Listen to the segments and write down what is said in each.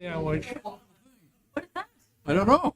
Yeah, which, What is that? I don't know.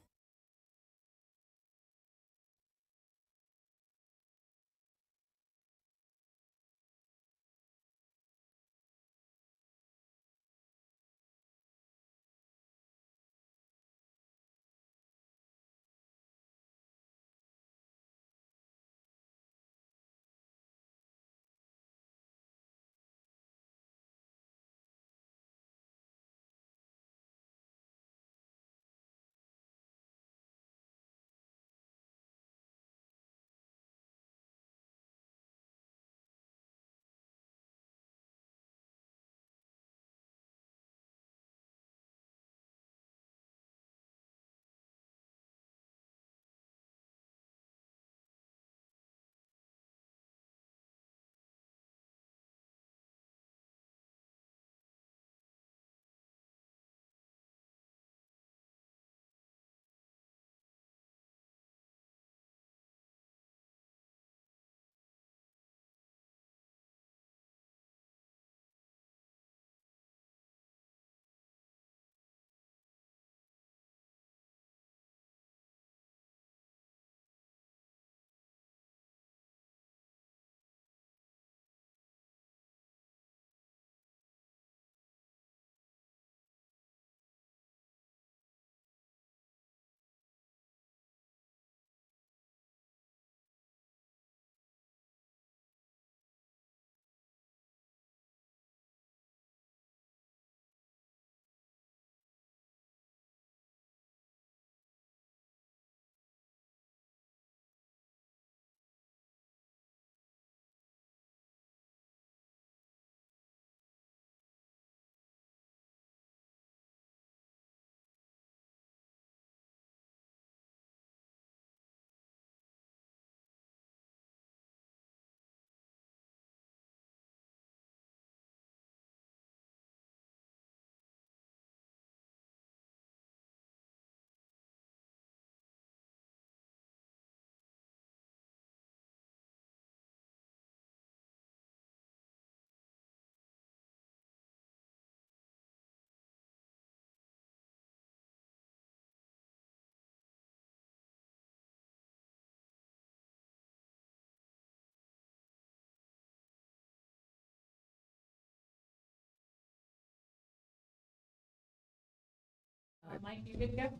Mike, you good to go?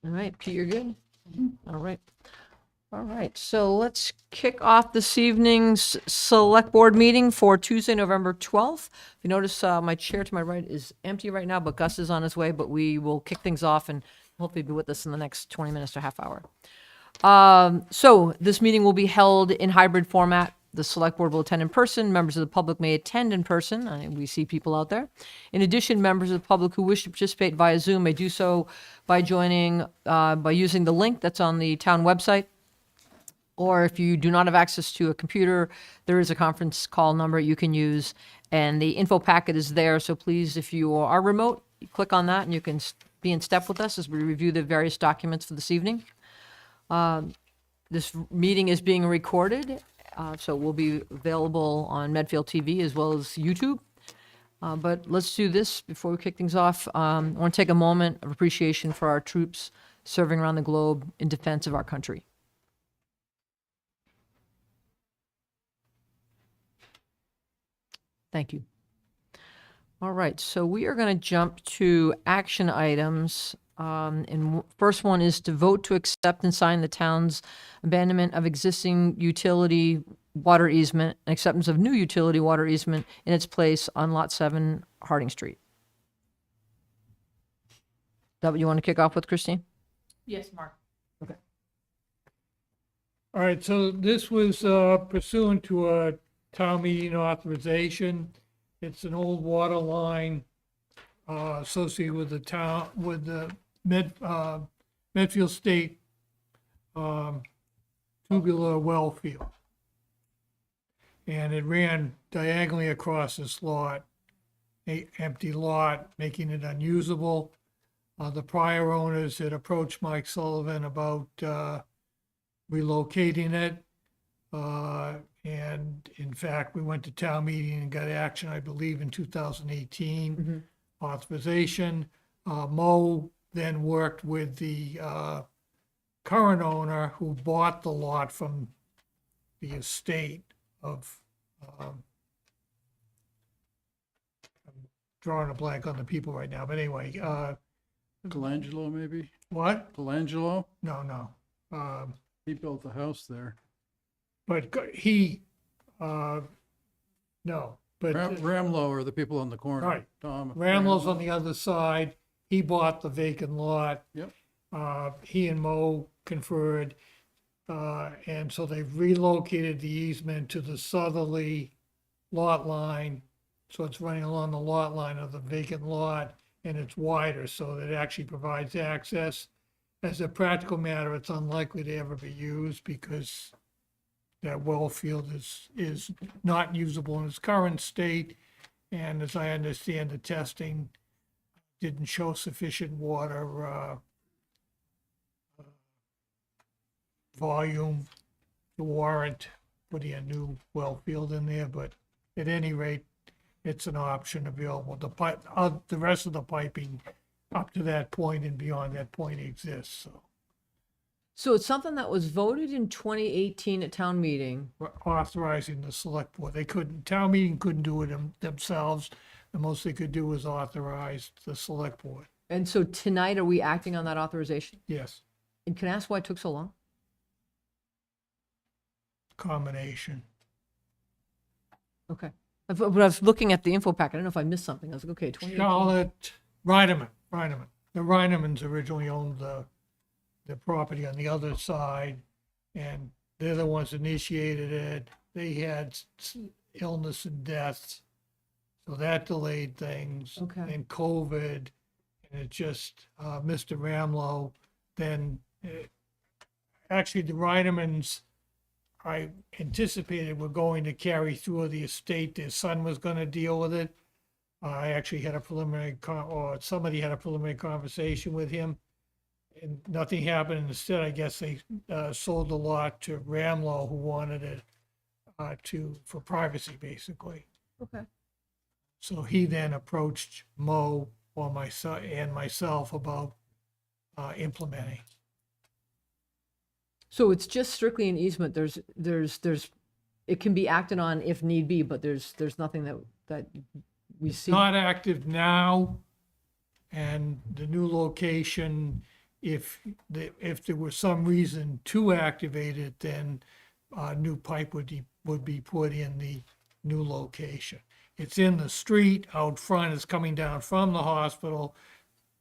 All right, Pete, you're good? All right. All right, so let's kick off this evening's select board meeting for Tuesday, November 12th. If you notice, my chair to my right is empty right now, but Gus is on his way, but we will kick things off and hopefully be with us in the next 20 minutes to a half hour. So this meeting will be held in hybrid format. The select board will attend in person. Members of the public may attend in person. We see people out there. In addition, members of the public who wish to participate via Zoom may do so by joining, by using the link that's on the town website. Or if you do not have access to a computer, there is a conference call number you can use, and the info packet is there. So please, if you are remote, you click on that and you can be in step with us as we review the various documents for this evening. This meeting is being recorded, so it will be available on Medfield TV as well as YouTube. But let's do this before we kick things off. I want to take a moment of appreciation for our troops serving around the globe in defense of our country. Thank you. All right, so we are going to jump to action items. And first one is to vote to accept and sign the town's abandonment of existing utility water easement and acceptance of new utility water easement in its place on Lot 7 Harding Street. Is that what you want to kick off with, Christine? Yes, Mark. All right, so this was pursuant to a town meeting authorization. It's an old water line associated with the town, with the Medfield State tubular well field. And it ran diagonally across this lot, a empty lot, making it unusable. The prior owners had approached Mike Sullivan about relocating it. And in fact, we went to town meeting and got action, I believe, in 2018, authorization. Mo then worked with the current owner who bought the lot from the estate of, I'm drawing a blank on the people right now, but anyway, Colangelo, maybe? what? Colangelo? No. He built the house there. But he, no, but Ramlo are the people on the corner. Right. Tom. Ramlo's on the other side. He bought the vacant lot. Yep. He and Mo conferred, and so they've relocated the easement to the southerly lot line. So it's running along the lot line of the vacant lot, and it's wider, so that it actually provides access. As a practical matter, it's unlikely to ever be used because that well field is not usable in its current state. And as I understand, the testing didn't show sufficient water volume to warrant putting a new well field in there, but at any rate, it's an option available. The rest of the piping up to that point and beyond that point exists, so. So it's something that was voted in 2018 at town meeting. We're authorizing the select board. Town meeting couldn't do it themselves. The most they could do was authorize the select board. And so tonight, are we acting on that authorization? Yes, And can I ask why it took so long? combination. Okay. But I was looking at the info pack. I don't know if I missed something. I was like, okay, 2018. Charlotte, Reineman. The Reinemans originally owned the property on the other side, and they're the ones initiated it. They had illness and deaths, so that delayed things. Okay. And COVID, and it just, Mr. Ramlo, then, actually, the Reinemans, I anticipated were going to carry through the estate. Their son was going to deal with it. I actually had a somebody had a preliminary conversation with him, and nothing happened. Instead, I guess they sold the lot to Ramlo, who wanted it for privacy, basically. Okay. So he then approached Mo or myself about implementing. So it's just strictly an easement. It can be acted on if need be, but there's nothing that we see. Not active now, and the new location, if there was some reason to activate it, then new pipe would be put in the new location. It's in the street out front. It's coming down from the hospital,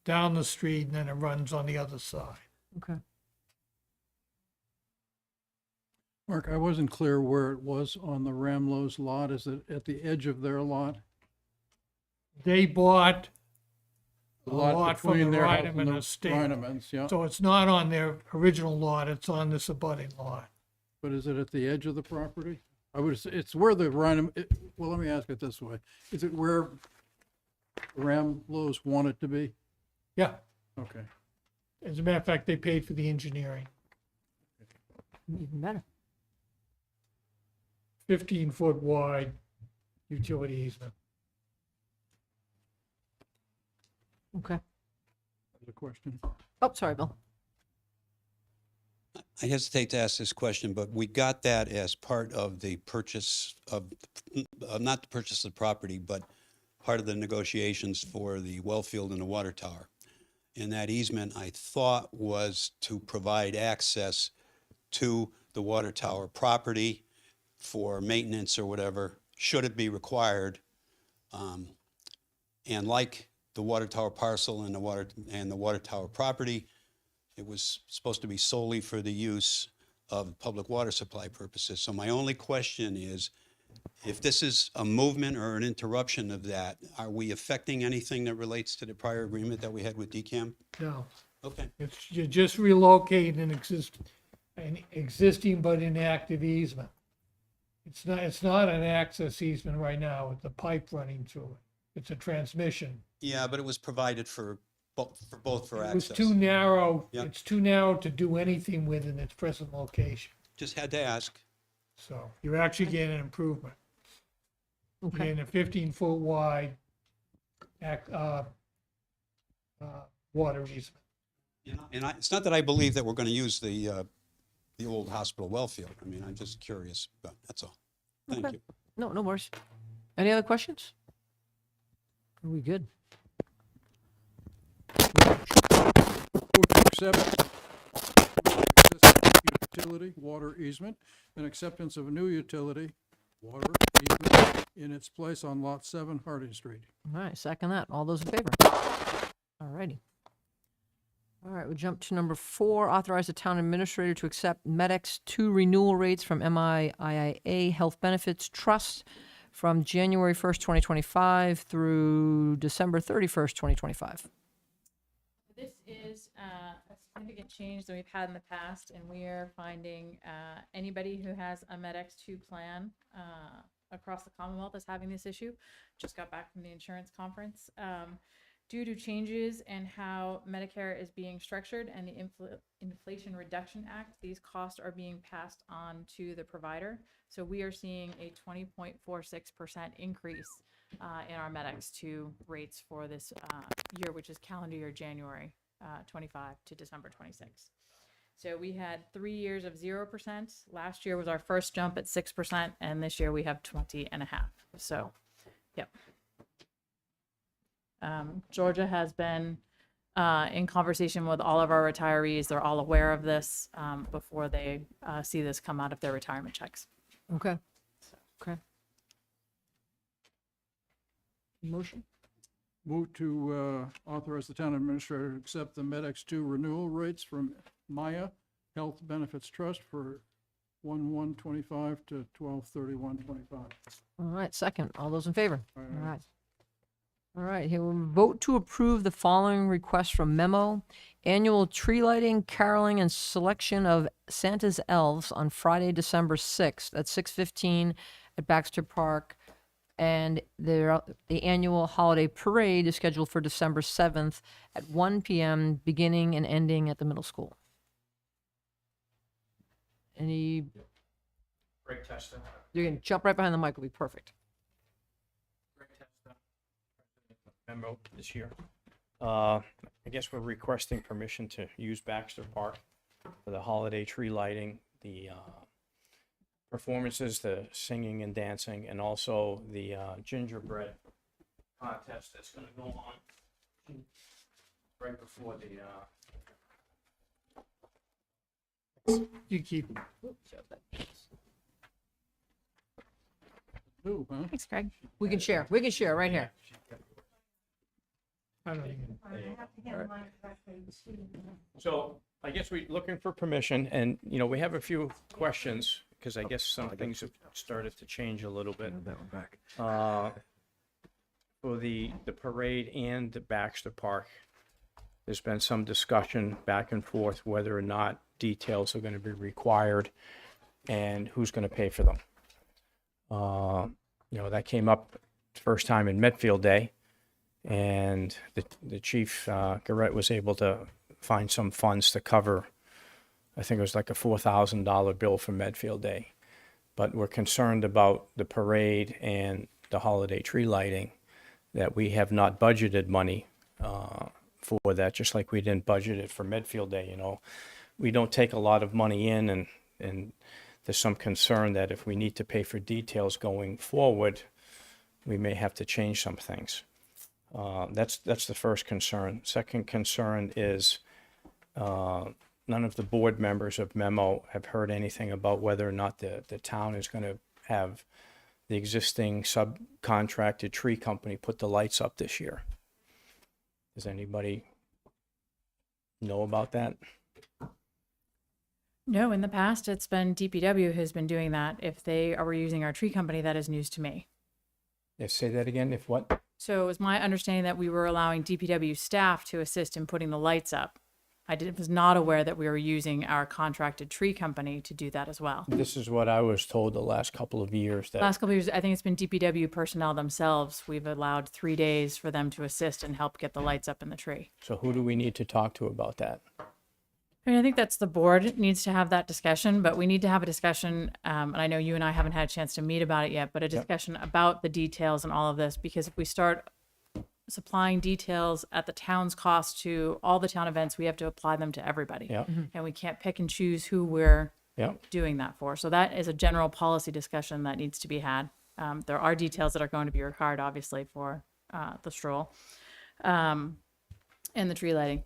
down the street, and then it runs on the other side. Okay. Mark, I wasn't clear where it was on the Ramlo's lot. Is it at the edge of their lot? They bought a The lot from the between their house and Reineman the estate. Reinemans, yeah. So it's not on their original lot, it's on this abutting lot. But is it at the edge of the property? I would say it's where the well, let me ask it this way. Is it where Ramlo's want it to be? Yeah, Okay. as a matter of fact, they paid for the engineering. Even better. 15-foot wide utility easement. Okay. There's a question. Oh, sorry, Bill. I hesitate to ask this question, but we got that as part of the purchase of, not the purchase of the property, but part of the negotiations for the well field and the water tower. And that easement, I thought, was to provide access to the water tower property for maintenance or whatever, should it be required. And like the water tower parcel and the water tower property, it was supposed to be solely for the use of public water supply purposes. So my only question is, if this is a movement or an interruption of that, are we affecting anything that relates to the prior agreement that we had with DCAM? No, Okay. you're just relocating an existing but inactive easement. It's not an access easement right now with the pipe running through it. It's a transmission. Yeah, but it was provided for both for It was access. too narrow, Yeah. it's too narrow to do anything with in its present location. Just had to ask. So you're actually getting an improvement. You're Okay. getting a 15-foot wide water easement. And it's not that I believe that we're going to use the old hospital well field. I mean, I'm just curious, but that's all. Thank Okay. you. No, no worries. Any other questions? Are we good? Vote to accept existing utility, water easement, and acceptance of a new utility, water easement in its place on Lot 7, Harding Street. All right, second that. All those in favor? All righty. All right, we'll jump to number 4, authorize the town administrator to accept MedX 2 renewal rates from MIIA Health Benefits Trust from January 1st, 2025 through December 31st, 2025. This is a significant change that we've had in the past, and we are finding anybody who has a MedX2 plan across the Commonwealth is having this issue. Just got back from the insurance conference. Due to changes in how Medicare is being structured and the Inflation Reduction Act, these costs are being passed on to the provider. So we are seeing a 20.46% increase in our MedX2 rates for this year, which is calendar year January 25 to December 26. So we had 3 years of 0%. Last year was our first jump at 6%, and this year we have 20.5. So, yep. Georgia has been in conversation with all of our retirees. They're all aware of this before they see this come out of their retirement checks. Okay. Okay. Motion? Move to authorize the town administrator to accept the MedX 2 renewal rates from Maya Health Benefits Trust for 1/1/25 to 12/31/25. All right, second. All those in favor? Aye. All right. All right, here we'll vote to approve the following request from Memo. Annual tree lighting, caroling, and selection of Santa's elves on Friday, December 6th at 6:15 at Baxter Park. And the annual holiday parade is scheduled for December 7th at 1 p.m., beginning and ending at the middle school. Any, Greg Testa. you can jump right behind the mic, will be perfect. Greg Testa. Memo this year. I guess we're requesting permission to use Baxter Park for the holiday tree lighting, the performances, the singing and dancing, and also the gingerbread contest that's gonna go on right before the, You keep, Ooh, huh? Thanks, Craig. We can share right here. I don't even, So I guess we're looking for permission, and, you know, we have a few questions, because I guess some things have started to change a little bit. For the parade and the Baxter Park, there's been some discussion back and forth whether or not details are going to be required and who's going to pay for them. You know, that came up the first time in Medfield Day, and the chief, Garrett, was able to find some funds to cover, I think it was like a $4,000 bill for Medfield Day. But we're concerned about the parade and the holiday tree lighting, that we have not budgeted money for that, just like we didn't budget it for Medfield Day. You know, we don't take a lot of money in, and there's some concern that if we need to pay for details going forward, we may have to change some things. That's the first concern. Second concern is none of the board members of Memo have heard anything about whether or not the town is going to have the existing subcontracted tree company put the lights up this year. Does anybody know about that? No, in the past, it's been DPW has been doing that. If they are using our tree company, that is news to me. Yeah, say that again, if what? So it was my understanding that we were allowing DPW staff to assist in putting the lights up. Was not aware that we were using our contracted tree company to do that as well. This is what I was told the last couple of years, that Last couple of years, I think it's been DPW personnel themselves. We've allowed 3 days for them to assist and help get the lights up in the tree. so who do we need to talk to about that? I mean, I think that's the board needs to have that discussion, but we need to have a discussion. And I know you and I haven't had a chance to meet about it yet, but a discussion about the details and all of this, because if we start supplying details at the town's cost to all the town events, we have to apply them to everybody. Yeah. And we can't pick and choose who we're Yeah. doing that for. So that is a general policy discussion that needs to be had. There are details that are going to be required, obviously, for the stroll and the tree lighting.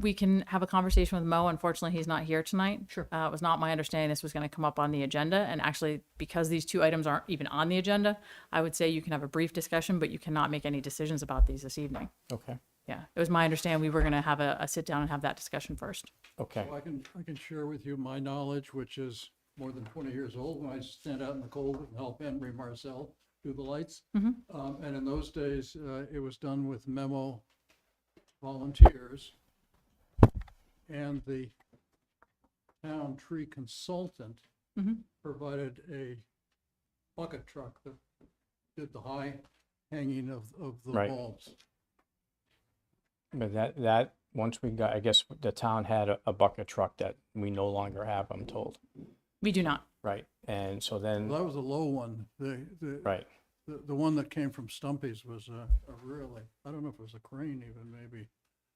We can have a conversation with Mo. Unfortunately, he's not here tonight. Sure. It was not my understanding this was going to come up on the agenda. And actually, because these two items aren't even on the agenda, I would say you can have a brief discussion, but you cannot make any decisions about these this evening. Okay. Yeah, it was my understanding we were going to have a sit down and have that discussion first. Okay. So I can share with you my knowledge, which is more than 20 years old, when I stand out in the cold and help Henry Marcel do the lights. And in those days, it was done with memo volunteers, and the town tree consultant provided a bucket truck that did the high hanging of the Right. bulbs. But that, once we got, I guess the town had a bucket truck that we no longer have, I'm told. We do not. Right. And so then, That was a low one. right. The one that came from Stumpy's was a really, I don't know if it was a crane even, maybe.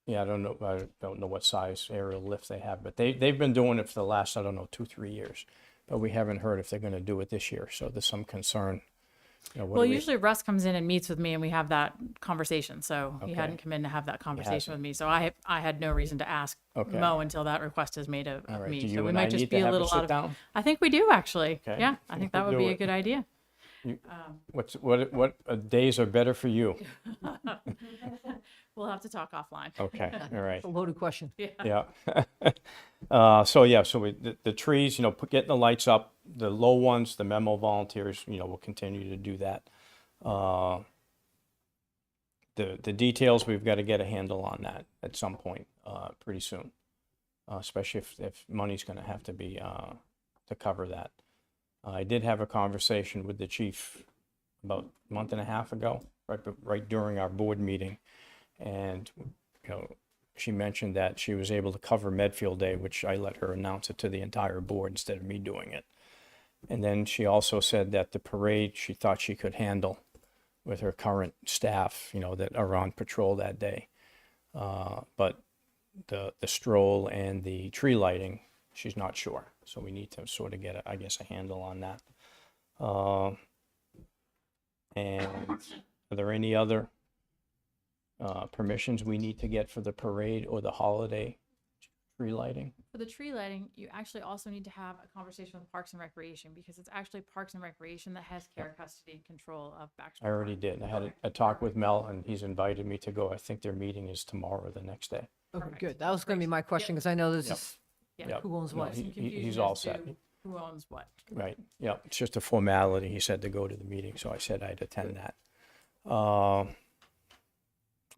Yeah, I don't know what size aerial lift they have, but they've been doing it for the last, I don't know, 2-3 years. But we haven't heard if they're going to do it this year. So there's some concern. You know, what Well, do we- usually Russ comes in and meets with me and we have that conversation. So he Okay. hadn't come in to have that conversation hasn't. with me. So I had no reason to ask Okay. Mo until that request is made of All right. me. Do So you we and I might just need be to a have a little out sit of. down? I think we do actually. Okay. Yeah, I think that We'll would do be a it. good idea. What days are better for you? We'll have to talk offline. Okay. All right. It's a loaded question. Yeah. So the trees, getting the lights up, the low ones, the memo volunteers, we'll continue to do that. The details, we've got to get a handle on that at some point, pretty soon. Especially if money's going to have to be, to cover that. I did have a conversation with the chief about a month and a half ago, right during our board meeting. And, she mentioned that she was able to cover Medfield Day, which I let her announce it to the entire board instead of me doing it. And then she also said that the parade, she thought she could handle with her current staff, that are on patrol that day. But the stroll and the tree lighting, she's not sure. So we need to sort of get, a handle on that. And are there any other permissions we need to get for the parade or the holiday tree lighting? For the tree lighting, you actually also need to have a conversation with Parks and Recreation because it's actually Parks and Recreation that has care, custody, and control of Baxter I already Park. did. I had a talk with Mel, and he's invited me to go. I think their meeting is tomorrow or the next day. Okay, Perfect. good. That was going to be my question because I know this Yep. is Yeah. Yep. who owns No, what. Some confusion he's all as to set. Who owns what? Right. Yeah. It's just a formality. He said to go to the meeting, so I said I'd attend that.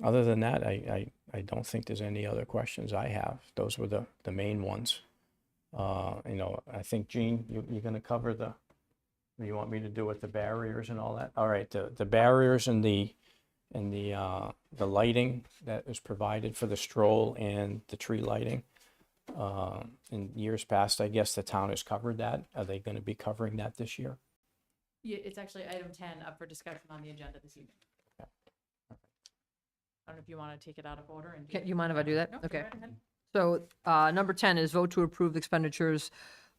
Other than that, I don't think there's any other questions I have. Those were the main ones. I think, Gene, you're going to cover you want me to do it, the barriers and all that? All right, the barriers and the lighting that is provided for the stroll and the tree lighting. In years past, I guess the town has covered that. Are they going to be covering that this year? Yeah, it's actually item 10 up for discussion on the agenda this evening. Okay. I don't know if you want to take it out of order and. You mind if I do that? No, go Okay. right ahead. So number 10 is vote to approve expenditures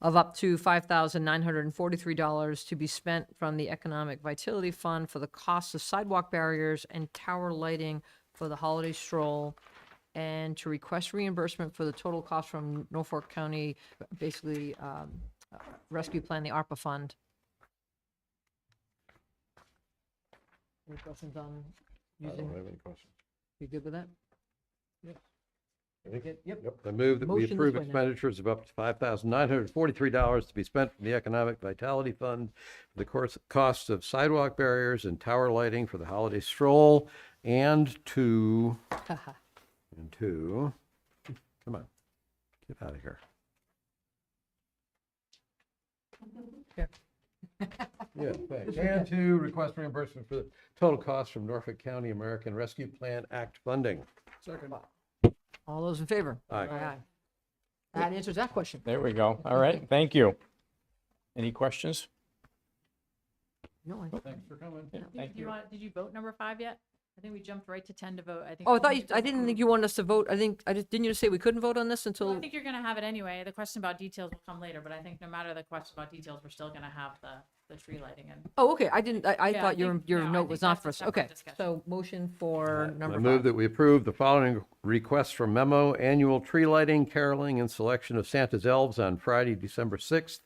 of up to $5,943 to be spent from the Economic Vitality Fund for the cost of sidewalk barriers and tower lighting for the holiday stroll, and to request reimbursement for the total cost from Norfolk County, basically Rescue Plan, the ARPA fund. Any questions on I don't using, have any questions. you good with that? Yep. Yep. I move that we Motion this approve way now. expenditures of up to $5,943 to be spent from the Economic Vitality Fund for the costs of sidewalk barriers and tower lighting for the holiday stroll, and to, come on, get out of here. Here. Yeah, thanks. And to request reimbursement for the total cost from Norfolk County American Rescue Plan Act funding. Second. All those in favor? Aye. That answers that question. There we go. All right, thank you. Any questions? No, I Thanks for coming. Yeah, thank Did you. did you vote number 5 yet? I think we jumped right to 10 to vote. I think. Oh, I we thought need you, to I didn't think you wanted us to vote. Didn't you say we couldn't vote on this Well, until? I think you're gonna have it anyway. The question about details will come later, but I think no matter the question about details, we're still gonna have the tree lighting and. Oh, okay, I didn't, I Yeah, I thought your think- your no, I note think was not that's a for us. separate Okay, discussion. so motion for I number move 5. that we approve the following requests from Memo: annual tree lighting, caroling, and selection of Santa's elves on Friday, December 6th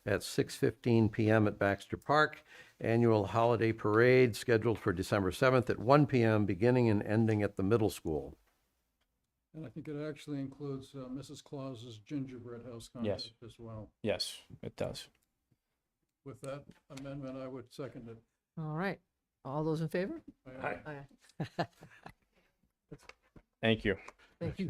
at 6:15 PM at Baxter Park. Annual holiday parade scheduled for December 7th at 1 PM, beginning and ending at the middle school. And I think it actually includes Mrs. Claus's gingerbread house Yes. concept as well. Yes, it does. With that amendment, I would second it. All right, all those in favor? Aye. Aye. Thank you. Thank you.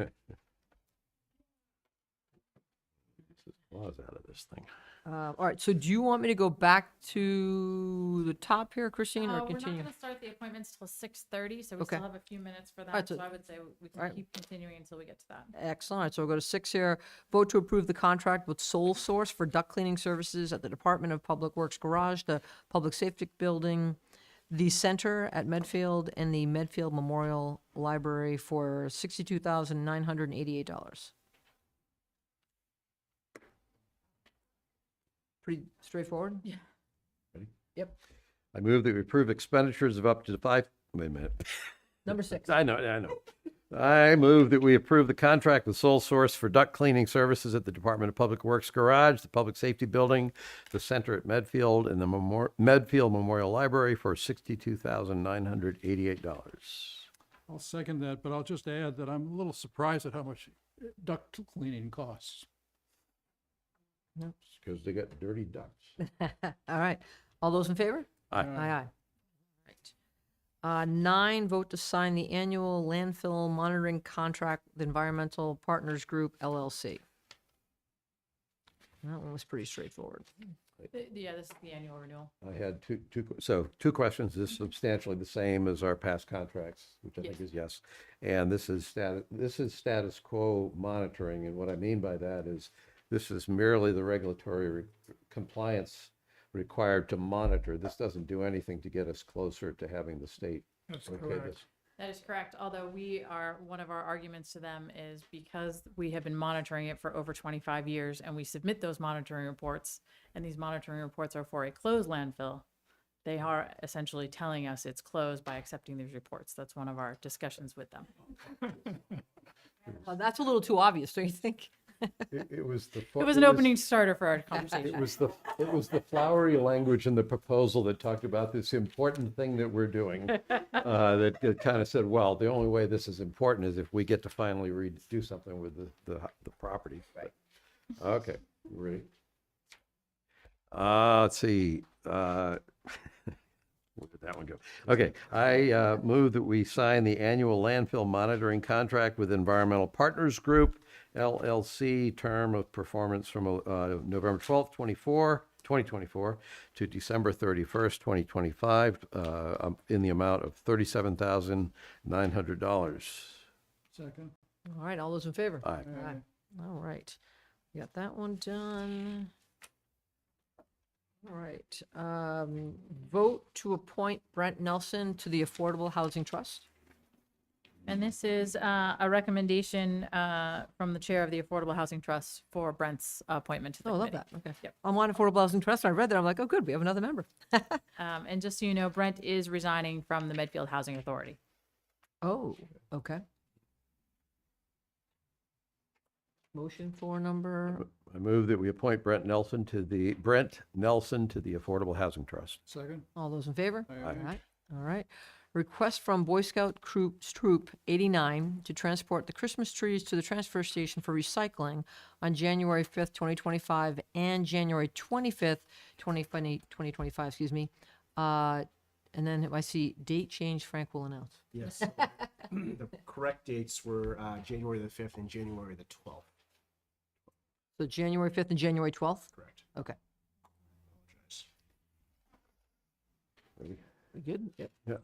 Claus out of this thing. All right, so do you want me to go back to the top here, Christine, or We're not continue? gonna start the appointments till 6:30, so we Okay. still have a few minutes for right, that. so- So I would say we can right. keep continuing until we get to that. Excellent. All right, so we'll go to 6 here. Vote to approve the contract with Sole Source for duct cleaning services at the Department of Public Works Garage, the Public Safety Building, the Center at Medfield, and the Medfield Memorial Library for $62,988. Pretty straightforward? Yeah. Yep. I move that we approve expenditures of up to wait a minute. Number 6. I know. I move that we approve the contract with Sole Source for duct cleaning services at the Department of Public Works Garage, the Public Safety Building, the Center at Medfield, and the Medfield Memorial Library for $62,988. I'll second that, but I'll just add that I'm a little surprised at how much duct cleaning costs. Because they got dirty ducts. All right. All those in favor? Aye. Aye. Right. 9, vote to sign the annual landfill monitoring contract with Environmental Partners Group LLC. That one was pretty straightforward. Yeah, this is the annual renewal. I had two questions. This is substantially the same as our past contracts, which I think is yes. And this is status quo monitoring. And what I mean by that is this is merely the regulatory compliance required to monitor. This doesn't do anything to get us closer to having the state. That's okay correct. this. That is correct, although one of our arguments to them is because we have been monitoring it for over 25 years and we submit those monitoring reports, and these monitoring reports are for a closed landfill, they are essentially telling us it's closed by accepting these reports. That's one of our discussions with them. That's a little too obvious, don't you think? It was the. It was an opening starter for our conversation. It was the flowery language in the proposal that talked about this important thing that we're doing. That kind of said, well, the only way this is important is if we get to finally do something with the property. Right. Okay, ready? Let's see. Where did that one go? Okay, I move that we sign the annual landfill monitoring contract with Environmental Partners Group, LLC, term of performance from November 12th, 2024 to December 31st, 2025, in the amount of $37,900. Second? All right, all those in favor? Aye. All right, got that one done. All right, vote to appoint Brent Nelson to the Affordable Housing Trust. And this is a recommendation from the chair of the Affordable Housing Trust for Brent's appointment to the Oh, I love committee. that, okay. Yep. I'm on Affordable Housing Trust, and I read that, I'm like, oh, good, we have another member. And just so you know, Brent is resigning from the Medfield Housing Authority. Oh, okay. Motion for number, I move that we appoint Brent Nelson to the Affordable Housing Trust. Second? all those in favor? Aye. All right, all right. Request from Boy Scout Troop 89 to transport the Christmas trees to the transfer station for recycling on January 5th, 2025 and January 25th, 2025, excuse me. And then I see date change, Frank will announce. Yes. The correct dates were January the 5th and January the 12th. So January 5th and January 12th? Correct. Okay. Apologize. We good? Yep. Yeah,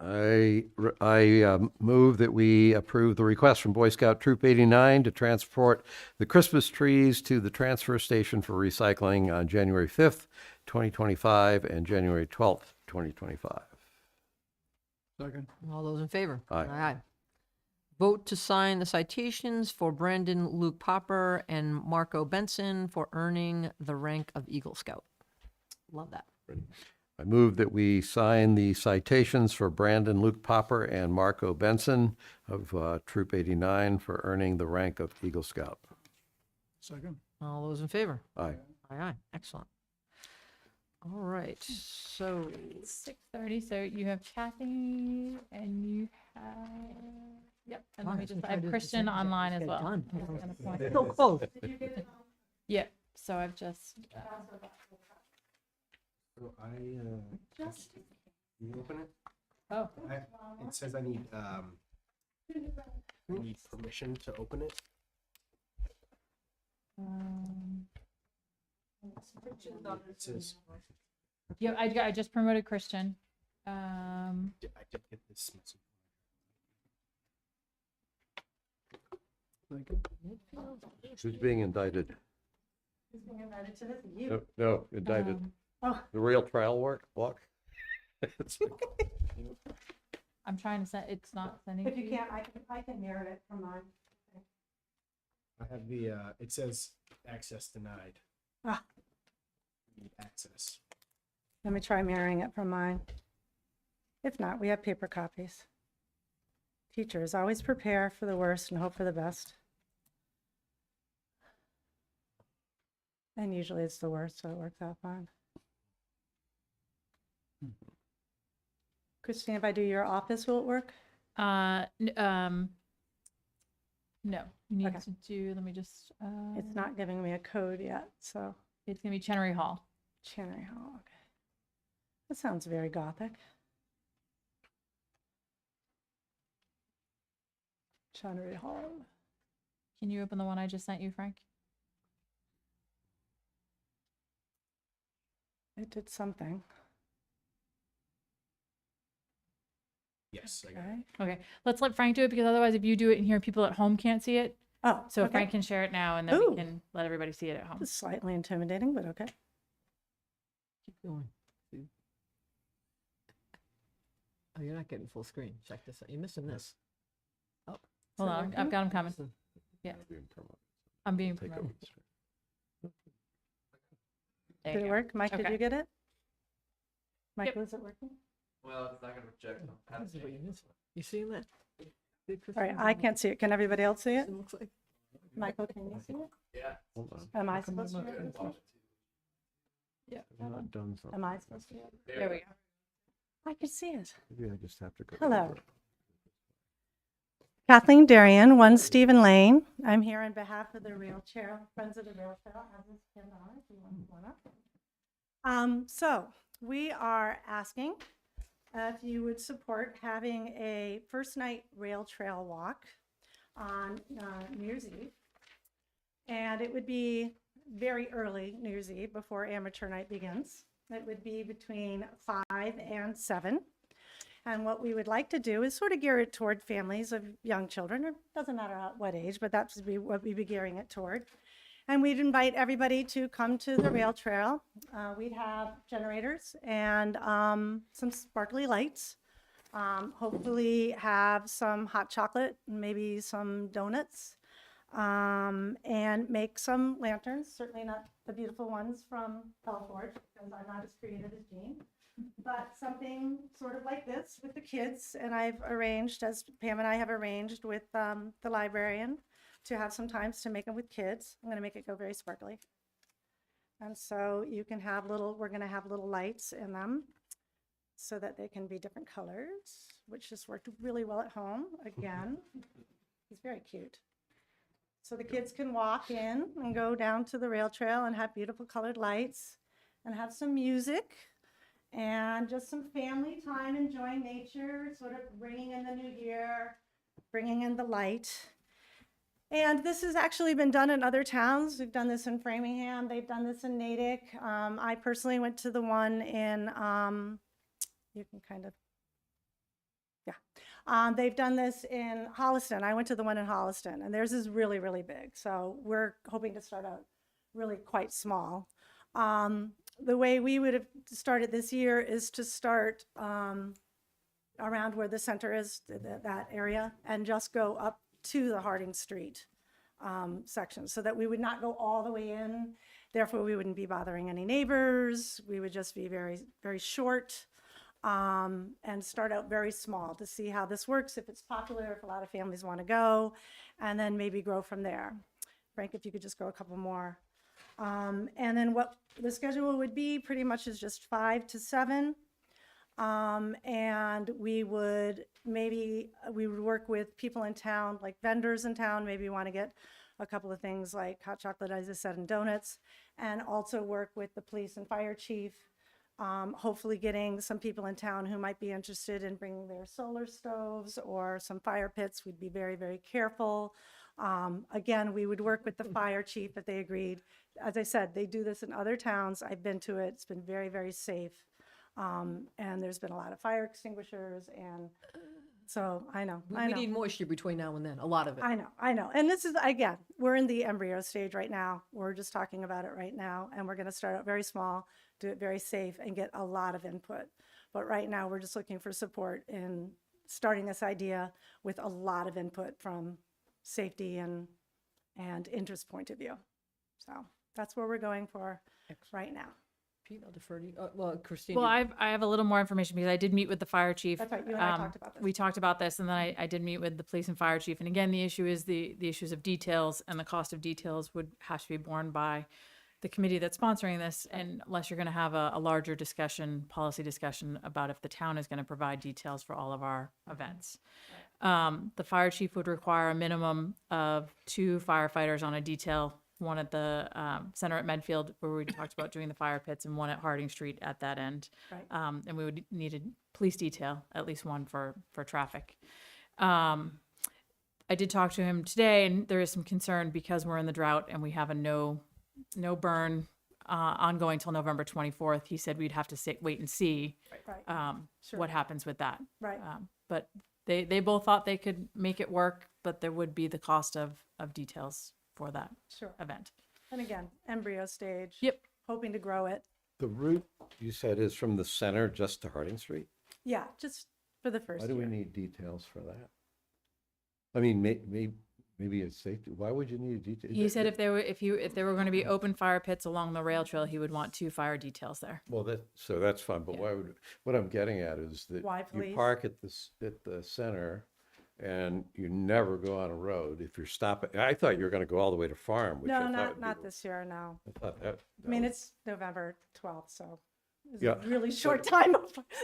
I move that we approve the request from Boy Scout Troop 89 to transport the Christmas trees to the transfer station for recycling on January 5th, 2025 and January 12th, 2025. Second. All those in favor? Aye. Vote to sign the citations for Brandon Luke Popper and Marco Benson for earning the rank of Eagle Scout. Love that. I move that we sign the citations for Brandon Luke Popper and Marco Benson of Troop 89 for earning the rank of Eagle Scout. Second. All those in favor? Aye. Aye, aye. Excellent. All right, so 6:30, so you have Kathy and you have, yep, and let me just, I have Christian online as well. I'm just gonna point- so close. Yep, so I've just, So can you open it? oh, It says I need permission to open it. It says, yeah, I just promoted Christian. I did get this. Who's being indicted? No, indicted. The rail trail walk? It's like- I'm trying to send, it's not sending If to you you. can't, I can mirror it from mine. I have the, it says access denied. Ah. Need access. Let me try mirroring it from mine. If not, we have paper copies. Teachers, always prepare for the worst and hope for the best. And usually it's the worst, so it works out fine. Christine, if I do your office, will it work? No, you need Okay. to do, let me just, It's not giving me a code yet, so it's gonna be Chenery Hall. Channery Hall, okay. That sounds very gothic. Channery Hall. Can you open the one I just sent you, Frank? It did something. Yes, I got it. Okay. Okay, let's let Frank do it because otherwise if you do it in here, people at home can't see it. Oh, So okay. Frank can share it now and then Ooh. we can let everybody see it at home. It's slightly intimidating, but okay. Keep going. Oh, you're not getting full screen. Check this out. You're missing this. Oh. Hold on, I've got him coming. Yeah. I'm being Take promoted. over. There Did you it go. work? Mike, did Okay. you get it? Michael, is it working? Well, it's not gonna project. This is what you're missing. You seeing that? All right, I can't see it. Can everybody else see it? Looks like. Michael, can you see it? Yeah. Hold on. Am I supposed to? read this one? I've not done something. Am I supposed to? read it? There we go. I can see it. Maybe I just have to go. Hello. over it. Kathleen Darien, 1 Stephen Lane. I'm here on behalf of the Rail Trail, Friends of the Rail Trail. I have this pinned on it if you want to. So we are asking if you would support having a first night rail trail walk on New Year's Eve. And it would be very early New Year's Eve before amateur night begins. It would be between 5 and 7. And what we would like to do is sort of gear it toward families of young children. It doesn't matter what age, but that's what we'd be gearing it toward. And we'd invite everybody to come to the rail trail. We'd have generators and some sparkly lights. Hopefully have some hot chocolate, maybe some donuts, and make some lanterns. Certainly not the beautiful ones from Forge, because I'm not as creative as Jean. But something sort of like this with the kids, and I've arranged, as Pam and I have arranged with the librarian, to have some times to make them with kids. I'm going to make it go very sparkly. And so you can have we're going to have little lights in them so that they can be different colors, which just worked really well at home. Again, it's very cute. So the kids can walk in and go down to the rail trail and have beautiful colored lights and have some music and just some family time, enjoying nature, sort of bringing in the new year, bringing in the light. And this has actually been done in other towns. We've done this in Framingham. They've done this in Natick. I personally went to the one in, you can kind of, yeah. They've done this in Holliston. I went to the one in Holliston, and theirs is really, really big. So we're hoping to start out really quite small. The way we would have started this year is to start around where the center is, that area, and just go up to the Harding Street section, so that we would not go all the way in. Therefore, we wouldn't be bothering any neighbors. We would just be very, very short, and start out very small to see how this works, if it's popular, if a lot of families want to go, and then maybe grow from there. Frank, if you could just go a couple more. And then what the schedule would be pretty much is just 5 to 7. And we would work with people in town, like vendors in town, maybe want to get a couple of things like hot chocolate, as I said, and donuts, and also work with the police and fire chief. Hopefully getting some people in town who might be interested in bringing their solar stoves or some fire pits. We'd be very, very careful. Again, we would work with the fire chief if they agreed. As I said, they do this in other towns. I've been to it. It's been very, very safe. And there's been a lot of fire extinguishers, and so I know. We need moisture between now and then, a lot of it. I know. And this is, again, we're in the embryo stage right now. We're just talking about it right now, and we're going to start out very small, do it very safe, and get a lot of input. But right now, we're just looking for support in starting this idea with a lot of input from safety and interest point of view. So that's where we're going for right now. Pete, I'll defer to you. Well, Christine. Well, I have a little more information because I did meet with the fire chief. That's right, you and I talked about this. We talked about this, and then I did meet with the police and fire chief. And again, the issue is the issues of details, and the cost of details would have to be borne by the committee that's sponsoring this, and unless you're going to have a larger discussion, policy discussion about if the town is going to provide details for all of our events. The fire chief would require a minimum of 2 firefighters on a detail, one at the center at Medfield where we talked about doing the fire pits, and one at Harding Street at that end. Right. And we would need a police detail, at least one for traffic. I did talk to him today, and there is some concern because we're in the drought and we have a no burn ongoing till November 24th. He said we'd have to wait and see Right. Sure. what happens with that. Right. But they both thought they could make it work, but there would be the cost of details for that Sure. event. And again, embryo stage. Yep. Hoping to grow it. The route you said is from the center just to Harding Street? Yeah, just for the first Why do we year. need details for that? I mean, maybe it's safety. Why would you need details? He said if there were going to be open fire pits along the rail trail, he would want 2 fire details there. Well, that's fine, but Yeah. why would, what I'm getting at is that Why you police? park at the center and you never go on a road if you're stopping. I thought you were gonna go all the way to Farm, which I No, thought not, would be not the- this year, no. I thought that. I mean, it's November 12th, so it's Yeah, a really short time.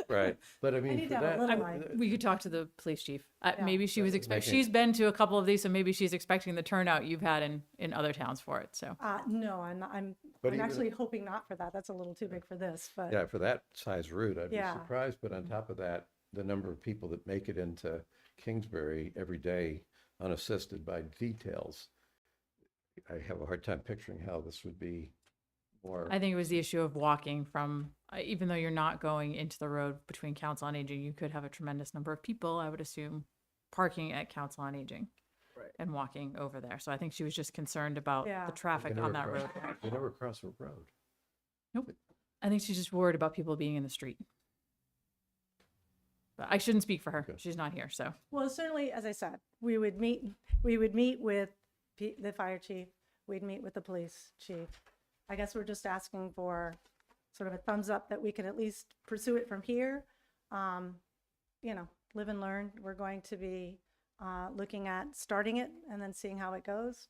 Right, but I mean, need for to have a that. little light. We could talk to the police chief. Yeah. Maybe she was Making- she's been to a couple of these, so maybe she's expecting the turnout you've had in other towns for it. So No, I'm not, I'm But even- actually hoping not for that. That's a little too big for this, but Yeah, for that size route, I'd be Yeah. surprised, but on top of that, the number of people that make it into Kingsbury every day unassisted by details, I have a hard time picturing how this would be more. I think it was the issue of walking from, even though you're not going into the road between Council on Aging, you could have a tremendous number of people, I would assume, parking at Council on Aging and walking over there. So I think she was just concerned about Yeah. the traffic They on never that cross- road. They never cross a road. I think she's just worried about people being in the street. But I shouldn't speak for her. Okay. She's not here, so. well, certainly, as I said, we would meet with the fire chief, we'd meet with the police chief. I guess we're just asking for sort of a thumbs up that we can at least pursue it from here. Live and learn. We're going to be looking at starting it and then seeing how it goes.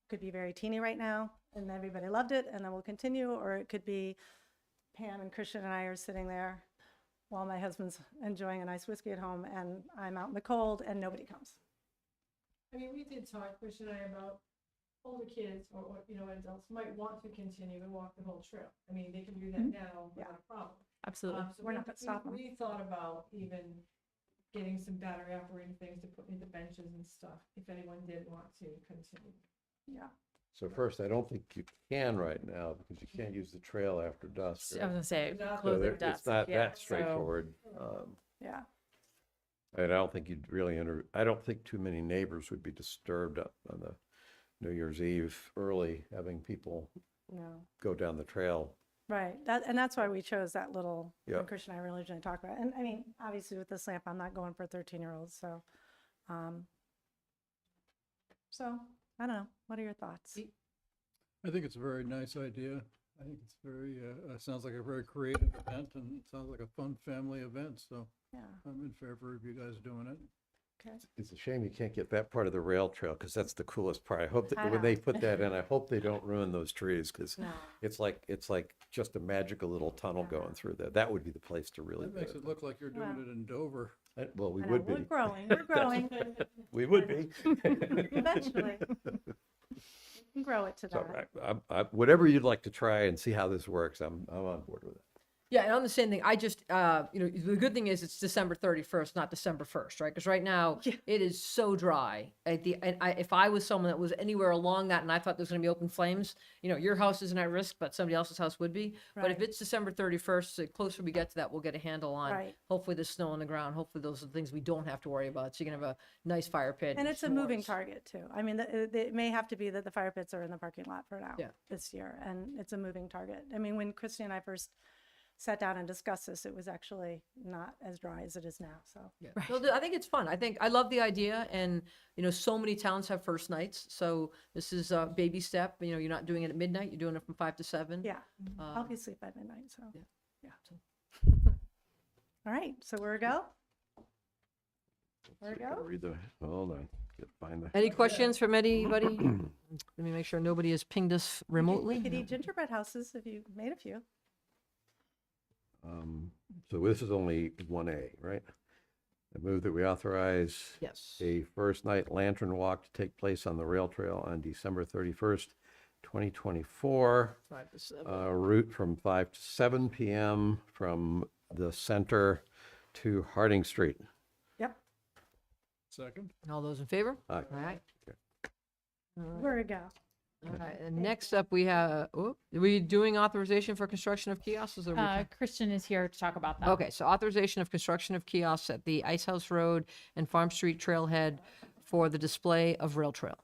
Could be very teeny right now, and everybody loved it, and then we'll continue, or it could be Pam and Christian and I are sitting there while my husband's enjoying a nice whiskey at home, and I'm out in the cold, and nobody comes. I mean, we did talk, Christian and I, about older kids or adults might want to continue and walk the whole trail. I mean, they can do that now Yeah. without a problem. Absolutely. So We're not gonna stop 'em. We thought about even getting some battery operating things to put in the benches and stuff, if anyone did want to continue. Yeah. So first, I don't think you can right now because you can't use the trail after dusk. I was right? gonna say, So close there- at dusk. It's not yeah, that so- straightforward. Yeah. And I don't think you'd really I don't think too many neighbors would be disturbed on the New Year's Eve early, having people No. go down the trail Right, and that's why we chose that little, Yeah. when Christian and I originally talked about it. And I mean, obviously with this lamp, I'm not going for 13-year-olds, so, I don't know, what are your thoughts? I think it's a very nice idea. I think it's very, sounds like a very creative event and it sounds like a fun family event, so Yeah, I'm in favor of you guys doing it. okay. It's a shame you can't get that part of the rail trail, because that's the coolest part. I hope I that when they know. put that in, I hope they don't ruin those trees, because No. it's like just a magical little tunnel going through there. That would be the place to really That do makes it. it look like you're doing Well. it in Dover. Well, we I know, would we're be. growing, we're growing. We would be. Eventually. We can grow it to So that. whatever you'd like to try and see how this works, I'm on board with it. Yeah, and on the same thing, I just, the good thing is it's December 31st, not December 1st, right? Because right now, it is so dry. If I was someone that was anywhere along that and I thought there was going to be open flames, your house isn't at risk, but somebody else's house would be. But if Right. it's December 31st, the closer we get to that, we'll get a handle on, Right. hopefully the snow on the ground. Hopefully those are the things we don't have to worry about. So you can have a nice fire pit. And it's a moving s'mores. target too. I mean, it may have to be that the fire pits are in the parking lot for now, Yeah. this year, and it's a moving target. I mean, when Christy and I first sat down and discussed this, it was actually not as dry as it is now, so. Yeah. So I think it's fun. I love the idea, and so many towns have first nights. So this is a baby step. You're not doing it at midnight. You're doing it from 5 to 7. Yeah, I'll be asleep by midnight, so. Yeah. Yeah. All right, so where we go? Where we Gotta go? read the, hold on, find the. Any questions from anybody? Let me make sure nobody has pinged us remotely. We could eat gingerbread houses if you made a few. So this is only 1A, right? I move that we authorize Yes. a first night lantern walk to take place on the rail trail on December 31st, 2024. 5 to 7. Route from 5 to 7 p.m. from the center to Harding Street. Yep, Second? All those in favor? Aye. All right. where we go? All right. And next up, we have, are we doing authorization for construction of kiosks? Or Christian is here to talk about that. okay, so authorization of construction of kiosks at the Ice House Road and Farm Street Trailhead for the display of rail trail.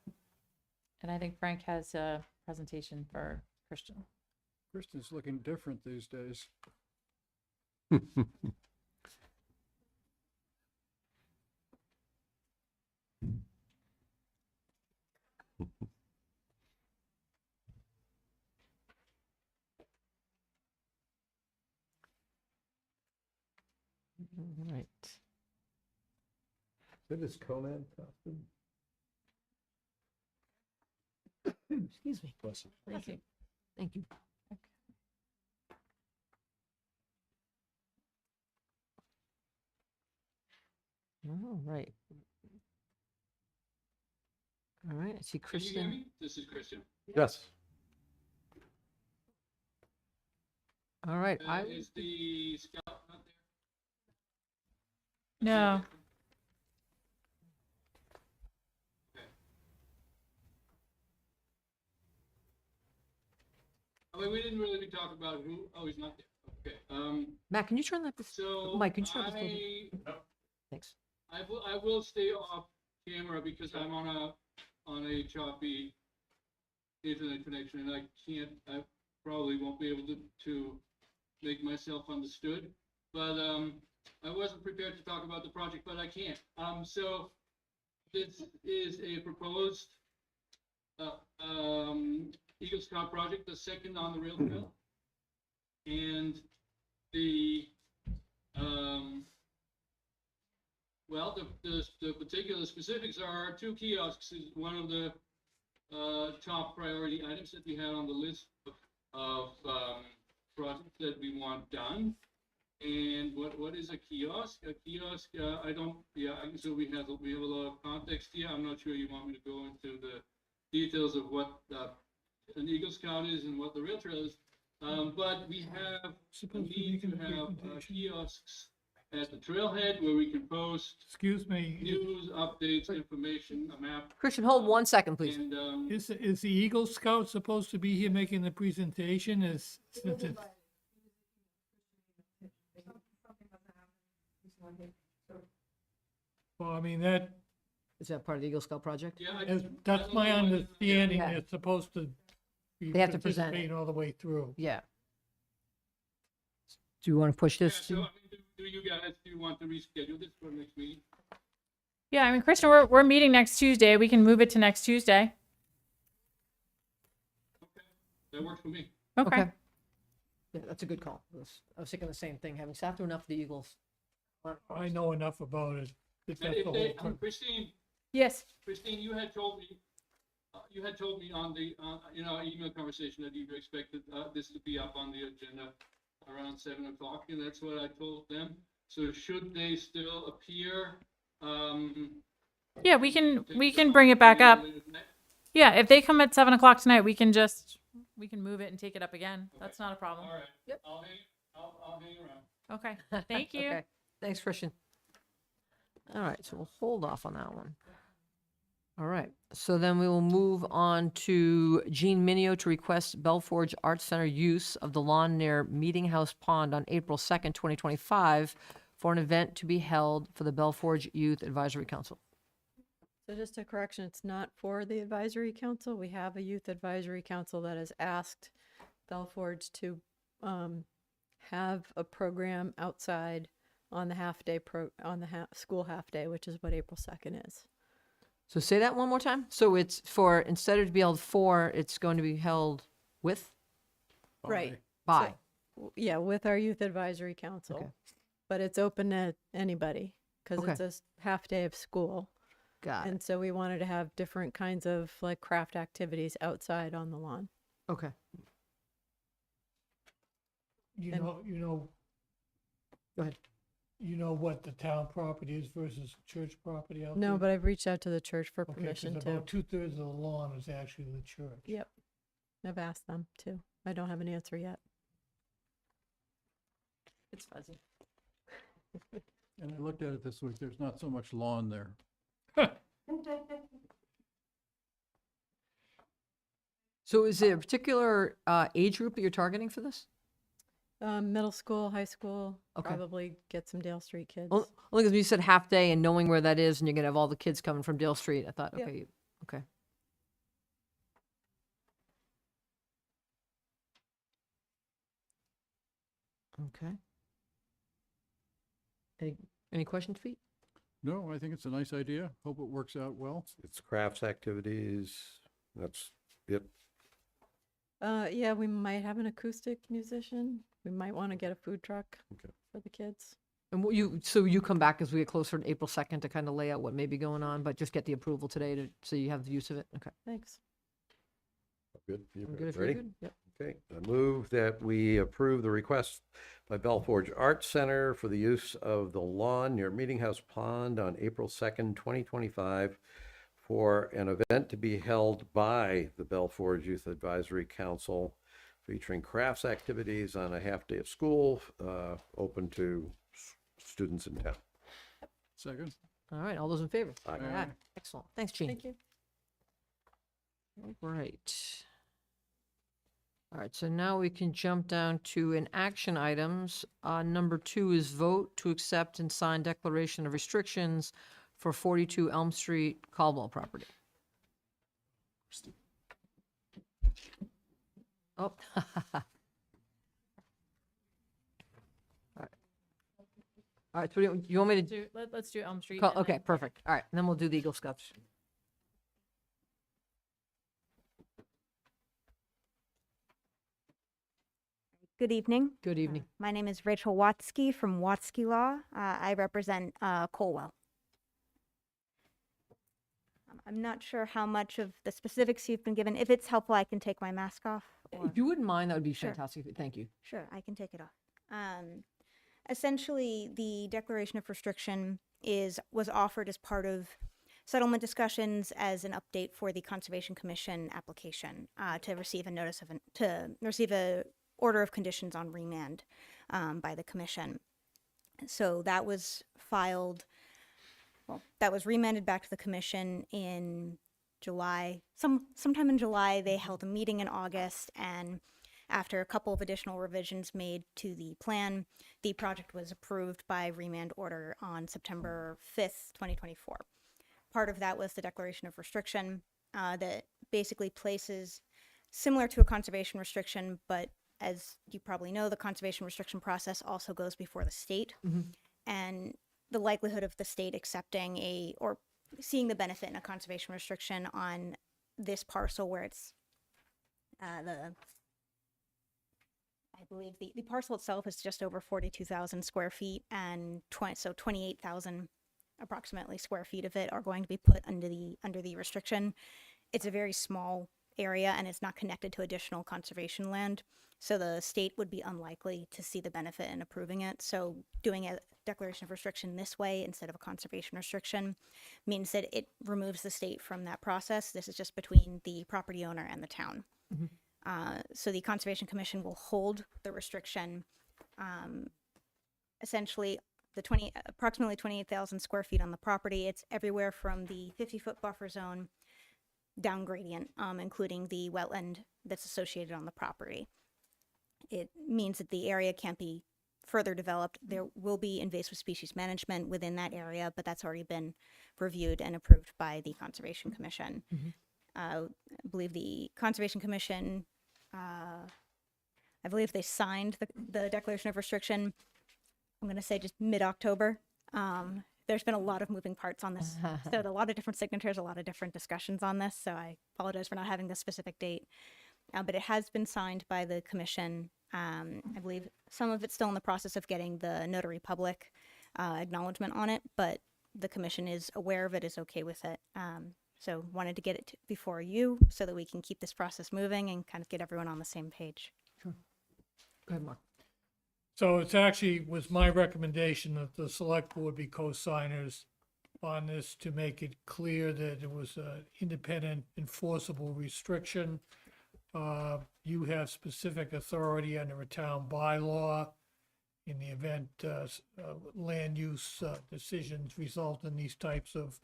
And I think Frank has a presentation for Christian. Kristen's looking different these days. All right. Is that his Conan costume? Excuse me. Thank you. Thank you. All right. All right, I see Kristen. This is Christian. Yes. All right, Is the scout not there? No. I mean, we didn't really talk about who, oh, he's not there. Okay, Matt, can you turn that, so Mike, can you turn this little thanks. I will stay off camera because I'm on a choppy internet connection and I probably won't be able to make myself understood. But I wasn't prepared to talk about the project, but I can. So this is a proposed Eagle Scout project, the second on the rail trail. And the well, the particular specifics are 2 kiosks is one of the top priority items that we had on the list of projects that we want done. And what is a kiosk? A kiosk, so we have a lot of context here. I'm not sure you want me to go into the details of what an Eagle Scout is and what the rail trail is. But we have a need to have kiosks at the trailhead where we can post Excuse me, news, updates, information, a map. Christian, hold 1 second, please. And is the Eagle Scout supposed to be here making the presentation since it's, well, I mean, Is that part of the Eagle Scout project? yeah, that's my understanding, Yeah. it's supposed to be They have to present it. participating all the way through. Yeah. Do you want to push Yeah, this? so, I mean, do you guys, do you want to reschedule this for next meeting? Yeah, I mean, Kristen, we're meeting next Tuesday. We can move it to next Tuesday. That works for me. Okay. Yeah, that's a good call. I was thinking the same thing, having sat through enough of the Eagles. I know enough about it. That And that's if the they, whole thing. Yes. Christine, you had told me on the, in our email conversation that you expected, this to be up on the agenda around 7 o'clock, and that's what I told them. So should they still appear, Yeah, we can bring it back up. Yeah, if they come at 7 o'clock tonight, we can move it and take it up again. That's not a problem. All right. Yep. I'll hang around. Okay, thank you. Okay, thanks, Christian. All right, so we'll hold off on that one. All right, so then we will move on to Jean Minio to request Belforge Arts Center use of the lawn near Meeting House Pond on April 2nd, 2025 for an event to be held for the Belforge Youth Advisory Council. So just a correction, it's not for the advisory council. We have a youth advisory council that has asked Belforge to have a program outside on the school half day, which is what April 2nd is. So say that one more time. So it's for, instead of to be held for, it's going to be held with? Right. By. Yeah, with our youth advisory council. Okay. But it's open to anybody because Okay. it's a half day of school. Got it. And so we wanted to have different kinds of like craft activities outside on the lawn. Okay. You And- know, Go ahead. you know what the town property is versus church property out there? No, but I've reached out to the church for Okay, 'cause permission to. about 2/3 of the lawn is actually the church. Yep. I've asked them too. I don't have an answer yet. It's fuzzy. And I looked at it this week, there's not so much lawn there. So is it a particular age group that you're targeting for this? Middle school, high school, Okay. probably get some Dale Street kids. Only because you said half day and knowing where that is and you're gonna have all the kids coming from Dale Street, I thought, Yeah. okay, okay. Okay. Any questions, Pete? No, I think it's a nice idea. Hope it works out well. It's crafts activities, that's it. Yeah, we might have an acoustic musician. We might want to get a food truck Okay. for the kids. And so you come back as we get closer to April 2nd to kind of lay out what may be going on, but just get the approval today so you have the use of it? Okay. Thanks. Good. You I'm guys good if you're ready? good. Yep. Okay, I move that we approve the request by Belforge Arts Center for the use of the lawn near Meeting House Pond on April 2nd, 2025 for an event to be held by the Belforge Youth Advisory Council featuring crafts activities on a half day of school, open to students in town. Second? All right, all those in favor? Aye. Aye. Excellent. Thanks, Gene. Thank you. All right. All right, so now we can jump down to an action items. Number 2 is vote to accept and sign declaration of restrictions for 42 Elm Street Caldwell property. Oh. All right. All right, so you want me to? Let's do Elm Street. Call- and Okay, then- perfect. All right, and then we'll do the Eagle Scouts. Good evening. Good evening. My name is Rachel Watsky from Watsky Law. I represent Colwell. I'm not sure how much of the specifics you've been given. If it's helpful, I can take my mask off. or- If you wouldn't mind, that would be Sure. fantastic. Thank you. Sure, I can take it off. Essentially, the declaration of restriction was offered as part of settlement discussions as an update for the Conservation Commission application to receive a notice of to receive a order of conditions on remand by the commission. So that was filed. Well, that was remanded back to the commission in July. Sometime in July, they held a meeting in August, and after a couple of additional revisions made to the plan, the project was approved by remand order on September 5th, 2024. Part of that was the declaration of restriction that basically places, similar to a conservation restriction, but as you probably know, the conservation restriction process also goes before the state. And the likelihood of the state accepting or seeing the benefit in a conservation restriction on this parcel where it's I believe the parcel itself is just over 42,000 square feet, and 28,000 approximately square feet of it are going to be put under the restriction. It's a very small area and it's not connected to additional conservation land. So the state would be unlikely to see the benefit in approving it. So doing a declaration of restriction this way instead of a conservation restriction means that it removes the state from that process. This is just between the property owner and the town. So the Conservation Commission will hold the restriction, essentially approximately 28,000 square feet on the property. It's everywhere from the 50-foot buffer zone down gradient, including the wetland that's associated on the property. It means that the area can't be further developed. There will be invasive species management within that area, but that's already been reviewed and approved by the Conservation Commission. I believe the Conservation Commission, I believe they signed the declaration of restriction, I'm going to say just mid-October. There's been a lot of moving parts on this. So a lot of different signatures, a lot of different discussions on this. So I apologize for not having the specific date. But it has been signed by the commission. I believe some of it's still in the process of getting the notary public acknowledgement on it, but the commission is aware of it, is okay with it. So wanted to get it before you so that we can keep this process moving and kind of get everyone on the same page. Go ahead, Mark. So it's actually was my recommendation that the select board be co-signers on this to make it clear that it was an independent enforceable restriction. You have specific authority under a town bylaw in the event land use decisions result in these types of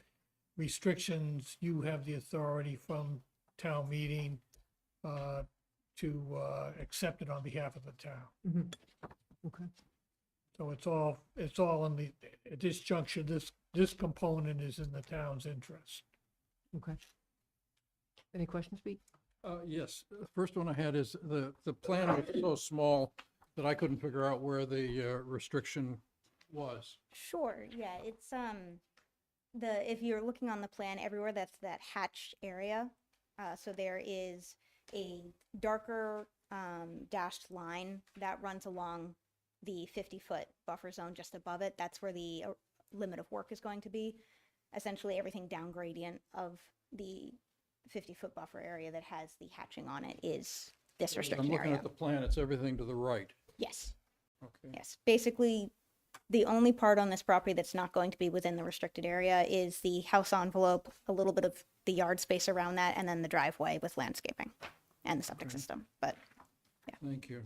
restrictions. You have the authority from town meeting to accept it on behalf of the town. Okay. So it's all in the, at this juncture, this component is in the town's interest. Okay. Any questions, Pete? Yes, the first one I had is the plan was so small that I couldn't figure out where the restriction was. Sure, yeah, it's if you're looking on the plan, everywhere that's that hatched area, so there is a darker dashed line that runs along the 50-foot buffer zone just above it. That's where the limit of work is going to be. Essentially everything down gradient of the 50-foot buffer area that has the hatching on it is this restriction I'm looking area. at the plan, it's everything to the right. Yes, Okay. yes. Basically, the only part on this property that's not going to be within the restricted area is the house envelope, a little bit of the yard space around that, and then the driveway with landscaping and the septic system. But Thank you.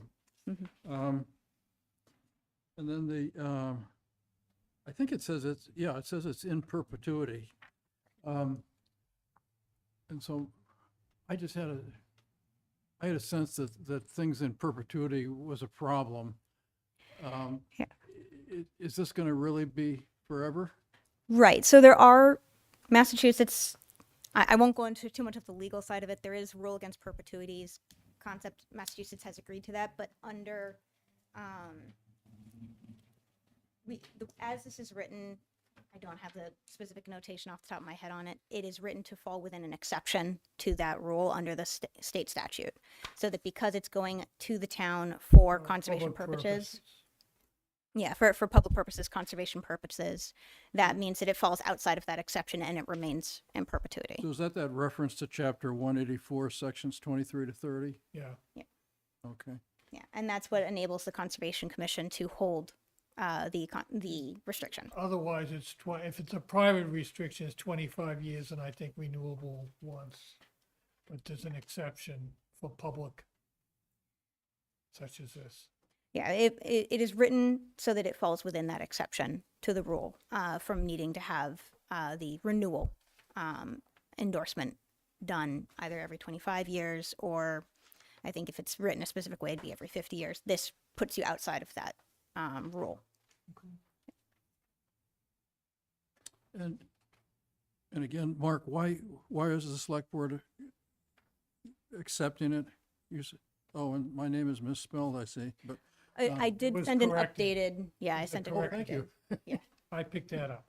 And then I think it says it says it's in perpetuity. And so I just had a sense that things in perpetuity was a problem. Yeah. Is this going to really be forever? right, so there are Massachusetts. I won't go into too much of the legal side of it. There is rule against perpetuities concept. Massachusetts has agreed to that, but under as this is written, I don't have the specific notation off the top of my head on it. It is written to fall within an exception to that rule under the state statute. So that because it's going to the town for conservation Public purposes. Yeah, for public purposes, conservation purposes, that means that it falls outside of that exception and it remains in perpetuity. So is that reference to chapter 184, sections 23 to 30? Yeah. Okay. Yeah, and that's what enables the Conservation Commission to hold the restriction. Otherwise, if it's a private restriction, it's 25 years, and I think renewable once. But there's an exception for public, such as this. Yeah, it is written so that it falls within that exception to the rule from needing to have the renewal endorsement done either every 25 years or I think if it's written a specific way, it'd be every 50 years. This puts you outside of that rule. And again, Mark, why is the select board accepting it? Oh, and my name is misspelled, I see, but I did was send an corrected. updated, yeah, I sent a Oh, corrected. thank you. Yeah. I picked that up.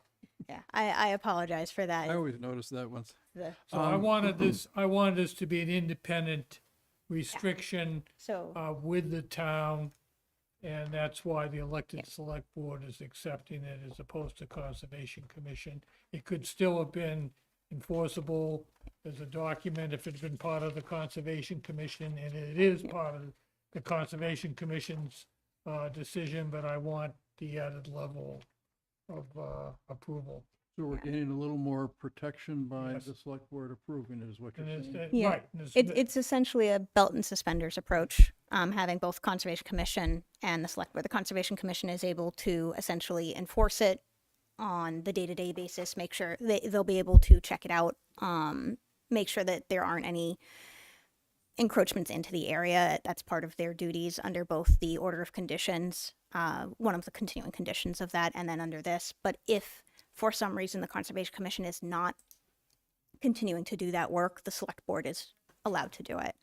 Yeah, I apologize for I that. always notice that once. The- So I wanted this to be an independent restriction So, with the town, and that's why the elected select board is accepting it as opposed to Conservation Commission. It could still have been enforceable as a document if it had been part of the Conservation Commission, and it is part of the Conservation Commission's decision, but I want the added level of approval. So we're gaining a little more protection by Yes. the select board approving it, is what you're And it's, saying. Yeah, right, and it's essentially a belt and suspenders approach, having both Conservation Commission and the Select Board. The Conservation Commission is able to essentially enforce it on the day-to-day basis, make sure they'll be able to check it out, make sure that there aren't any encroachments into the area. That's part of their duties under both the order of conditions, one of the continuing conditions of that, and then under this. But if for some reason the Conservation Commission is not continuing to do that work, the select board is allowed to do it,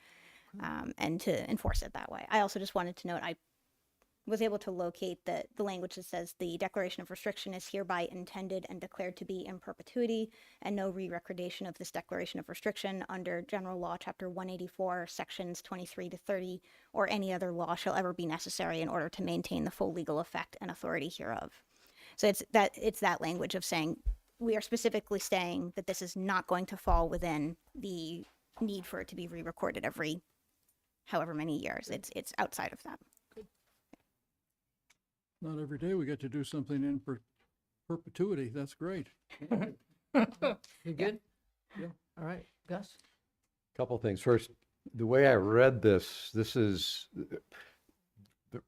and to enforce it that way. I also just wanted to note, I was able to locate the language that says the declaration of restriction is hereby intended and declared to be in perpetuity, and no re-recordation of this declaration of restriction under General Law, Chapter 184, Sections 23 to 30, or any other law shall ever be necessary in order to maintain the full legal effect and authority hereof. So it's that language of saying, we are specifically saying that this is not going to fall within the need for it to be re-recorded every however many years. It's outside of that. Not every day we get to do something in perpetuity. That's great. You good? Yeah. All right, Gus? Couple things. First, the way I read this is,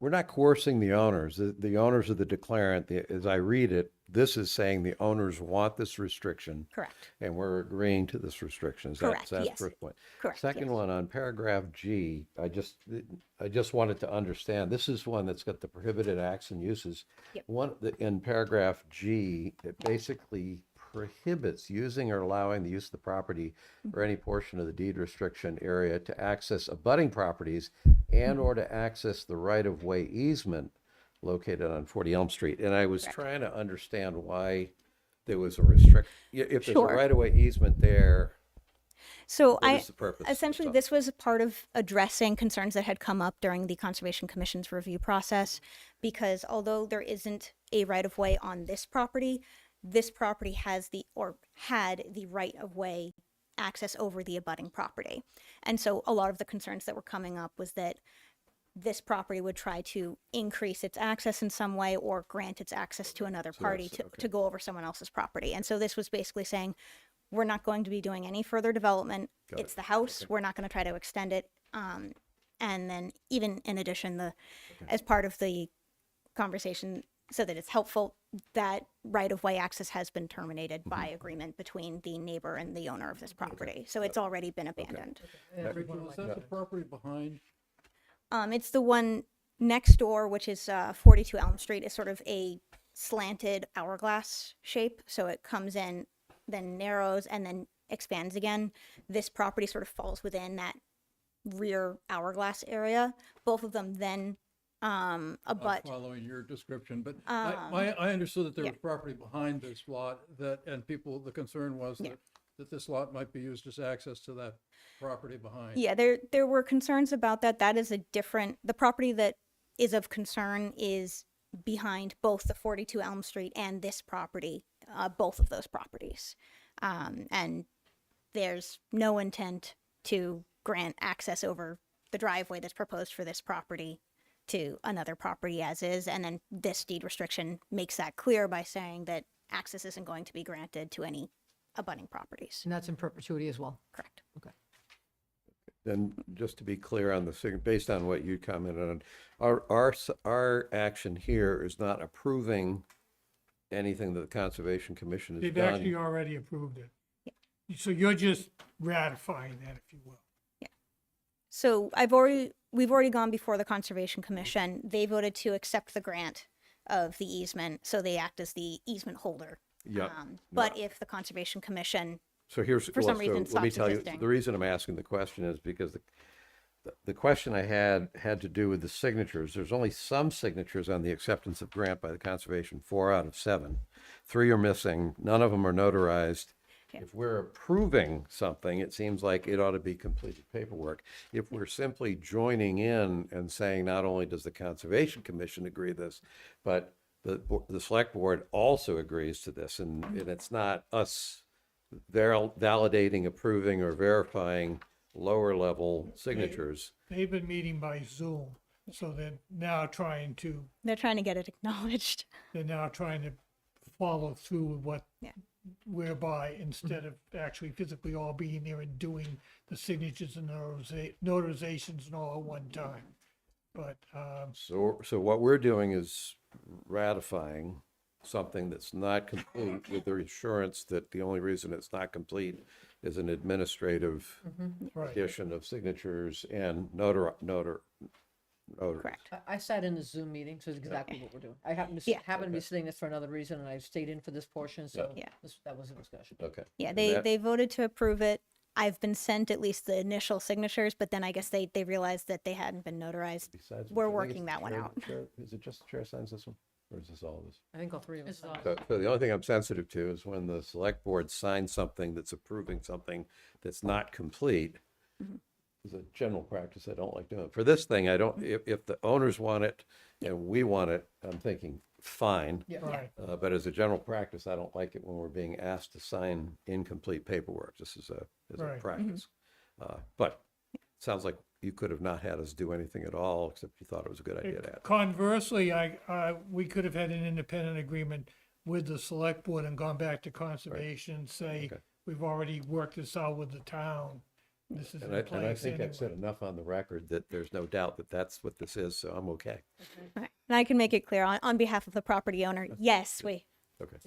we're not coercing the owners. The owners of the declarant, as I read it, this is saying the owners want this restriction. Correct. And we're agreeing to this restriction. Correct, That's yes. first point. Correct. Second yes. one, on paragraph G, I just wanted to understand, this is one that's got the prohibited acts and uses. Yep. In paragraph G, it basically prohibits using or allowing the use of the property or any portion of the deed restriction area to access abutting properties and or to access the right-of-way easement located on 40 Elm Street. And I was trying to understand why there was a restriction. If there's a Sure. right-of-way easement there, So what is the purpose? essentially, So- this was a part of addressing concerns that had come up during the Conservation Commission's review process, because although there isn't a right-of-way on this property has had the right-of-way access over the abutting property. And so a lot of the concerns that were coming up was that this property would try to increase its access in some way or grant its access to another party to go over someone else's property. And so this was basically saying, we're not going to be doing any further development. It's the house. We're not going to try to extend it. And then even in addition, as part of the conversation, so that it's helpful, that right-of-way access has been terminated by agreement between the neighbor and the owner of this property. So it's already been abandoned. Rachel, is that the property behind? It's the one next door, which is 42 Elm Street, is sort of a slanted hourglass shape. So it comes in, then narrows, and then expands again. This property sort of falls within that rear hourglass area. Both of them then abut. Following your description, but I understood that there was property behind this lot and the concern was that this lot might be used as access to that property behind. Yeah, there were concerns about that. That is the property that is of concern is behind both the 42 Elm Street and this property, both of those properties. And there's no intent to grant access over the driveway that's proposed for this property to another property as is. And then this deed restriction makes that clear by saying that access isn't going to be granted to any abutting properties. And that's in perpetuity as well? Correct. Okay. Then just to be clear on based on what you commented on, our action here is not approving anything that the Conservation Commission has They've done. actually already approved it. So you're just ratifying that, if you will. So we've already gone before the Conservation Commission. They voted to accept the grant of the easement, so they act as the easement holder. Yeah. But if the Conservation Commission, So here's, for some well, reason, so let me stops tell you, existing. the reason I'm asking the question is because the question I had to do with the signatures. There's only some signatures on the acceptance of grant by the conservation, 4 out of 7. 3 are missing, none of them are notarized. If we're approving something, it seems like it ought to be completed paperwork. If we're simply joining in and saying not only does the Conservation Commission agree this, but the select board also agrees to this, and it's not us validating, approving, or verifying lower level signatures. They've been meeting by Zoom, so they're now trying to get it acknowledged. follow through with what Yeah. whereby instead of actually physically all being there and doing the signatures and notarizations and all at one time. But, So what we're doing is ratifying something that's not complete with the assurance that the only reason it's not complete is an administrative right, addition of signatures and Correct. I sat in the Zoom meeting, so it's exactly what we're doing. I happen Yeah. to be sitting this for another reason, and I stayed in for this portion, so Yeah. that was a discussion. Okay. Yeah, And they, that- they voted to approve it. I've been sent at least the initial signatures, but then I guess they realized that they hadn't been notarized. Besides, We're I think working it's that one chair- out. Is it just the chair signs this one, or is this all of us? I think all three of us. It's So the only thing I'm sensitive to is when the select board signs something that's approving something that's not complete. As a general practice, I don't like doing it. For this thing, I don't, if the owners want it and we want it, I'm thinking, fine. right. But as a general practice, I don't like it when we're being asked to sign incomplete paperwork, just as a Right. practice. But it sounds like you could have not had us do anything at all, except you thought it was a good idea to add. Conversely, we could have had an independent agreement with the select board and gone back to conservation and say, Okay. we've already worked this out with the town. This is And in I place think I've said anyway. enough on the record that there's no doubt that that's what this is, so I'm okay. Right. And I can make it clear on behalf of the property owner, yes, Okay.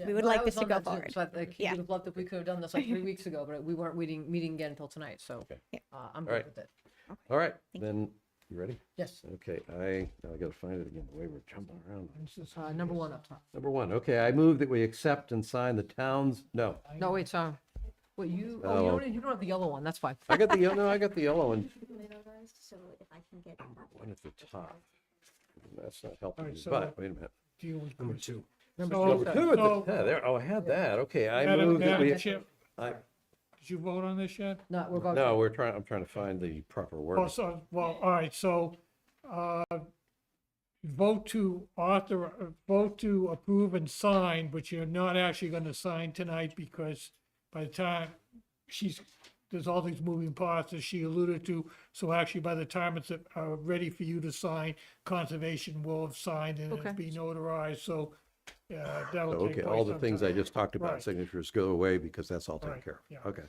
we would like this to go forward. So I Yeah. would have loved if we could have done this like 3 weeks ago, but we weren't meeting again until tonight, so Okay. I'm All right. good with it. All right, Thank then, you ready? Yes, Okay, now I gotta find it again, the way we're jumping around. number 1 up top. Number 1, okay, I move that we accept and sign the town's, no, No, wait, sorry. Wait, you Oh, you don't have the yellow one, that's fine. I got the yellow one. So if I can get. One at the top. That's not helping All right, me, so- but, wait a minute. Deal with Number this. 2. Number So- 2 at so- the, there, oh, I had that, okay, I Madam- move that Madam we, Chair, I, did you vote on this yet? No, we're about. no, I'm trying to find the proper Oh, word. so, well, all right, so, vote to approve and sign, but you're not actually gonna sign tonight because by the time there's all these moving parts as she alluded to, so actually by the time it's, ready for you to sign, conservation will have signed and it'll Okay. be notarized, so, that'll take Okay, place all the things I sometime. just talked about, Right. signatures go away because that's all taken Right, care yeah. of, okay.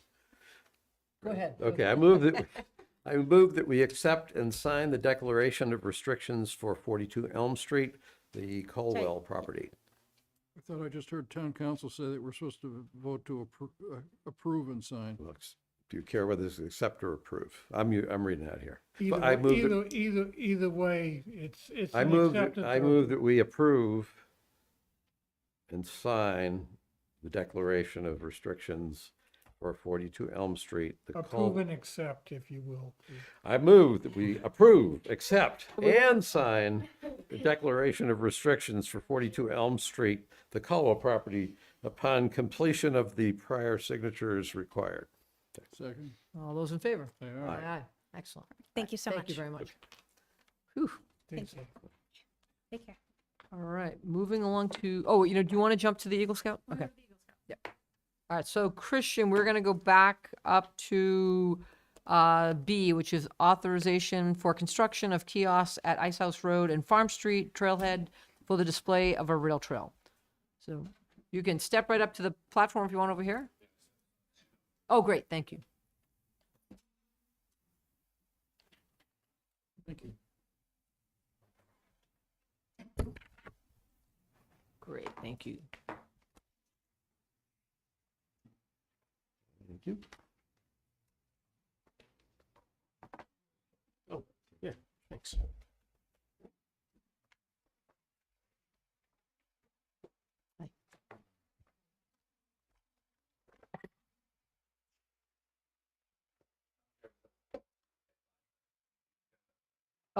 Go ahead. Okay, I move that we accept and sign the declaration of restrictions for 42 Elm Street, the Colwell property. I thought I just heard town council say that we're supposed to vote to approve and sign. Looks, do you care whether it's accept or approve? I'm reading that here. Either, But I way- move either way, it's I an move, acceptance I of- move that we approve and sign the declaration of restrictions for 42 Elm Street, the Approve and accept, if you will. I move that we approve, accept, and sign the declaration of restrictions for 42 Elm Street, the Colwell property, upon completion of the prior signatures required. Second. All those in favor? They Aye, are. aye. Excellent. Thank you so Thank you much. very much. Whew. Thank you. Take care. All right, moving along to, do you want to jump to the Eagle Scout? Okay. Yep. All right, so Christian, we're going to go back up to B, which is authorization for construction of kiosks at Ice House Road and Farm Street Trailhead for the display of a rail trail. So you can step right up to the platform if you want over here. Oh, great, thank you. Thank you. Great, thank you. Thank you. Oh, yeah, thanks.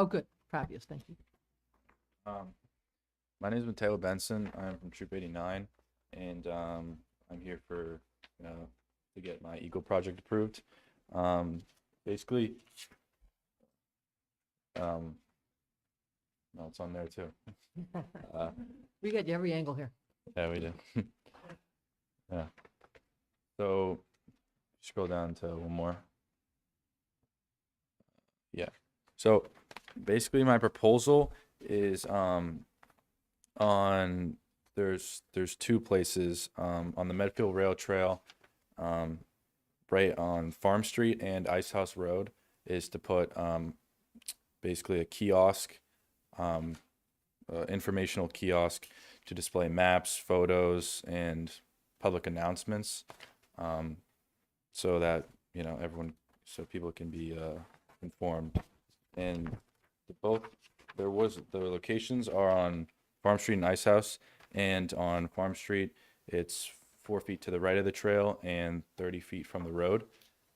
Oh, good. Fabulous. Thank you. My name is Mateo Benson. I'm from Troop 89, and I'm here for to get my Eagle project approved. Basically, no, it's on there too. We got you every angle here. Yeah, we do. Yeah. So scroll down to one more. Yeah. So basically my proposal is on there's two places on the Medfield Rail Trail, right on Farm Street and Ice House Road, is to put basically a kiosk, informational kiosk to display maps, photos, and public announcements, so that so people can be informed. And the locations are on Farm Street and Ice House, and on Farm Street it's 4 feet to the right of the trail and 30 feet from the road,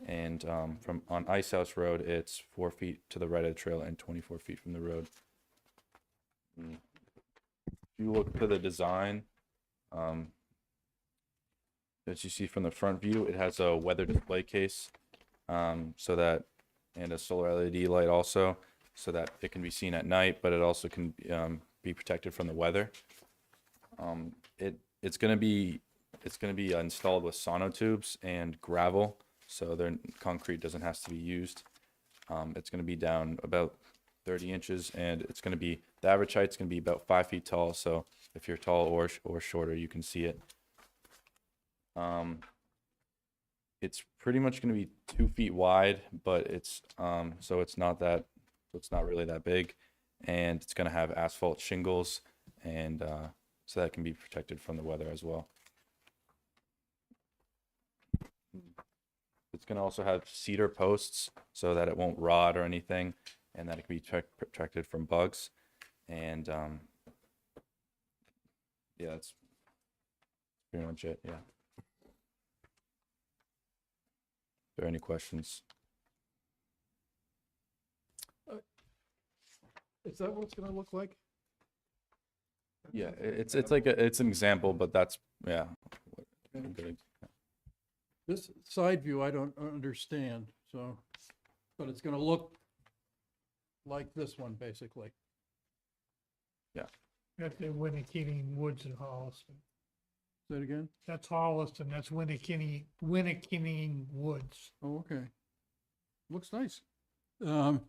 and on Ice House Road it's 4 feet to the right of the trail and 24 feet from the road. If you look to the design that you see from the front view, it has a weather display case, so that, and a solar LED light also, so that it can be seen at night, but it also can be protected from the weather. It's gonna be installed with sonotubes and gravel, so their concrete doesn't have to be used. It's gonna be down about 30 inches, and it's gonna be, the average height's gonna be about 5 feet tall. So if you're tall or shorter, you can see it. It's pretty much going to be 2 feet wide, but it's so it's not really that big, and it's going to have asphalt shingles, and so that can be protected from the weather as well. It's going to also have cedar posts so that it won't rot or anything, and that it can be protected from bugs. And yeah, that's pretty much it. Yeah. Are there any questions? Is that what it's gonna look like? Yeah, it's an example, but that's, yeah. This side view I don't understand, so, but it's gonna look like this one, basically. Yeah. That's in Winnicott Woods in Holliston. Say it again? That's Holliston, that's Winnicott Woods. Oh, okay. Looks nice. Oh,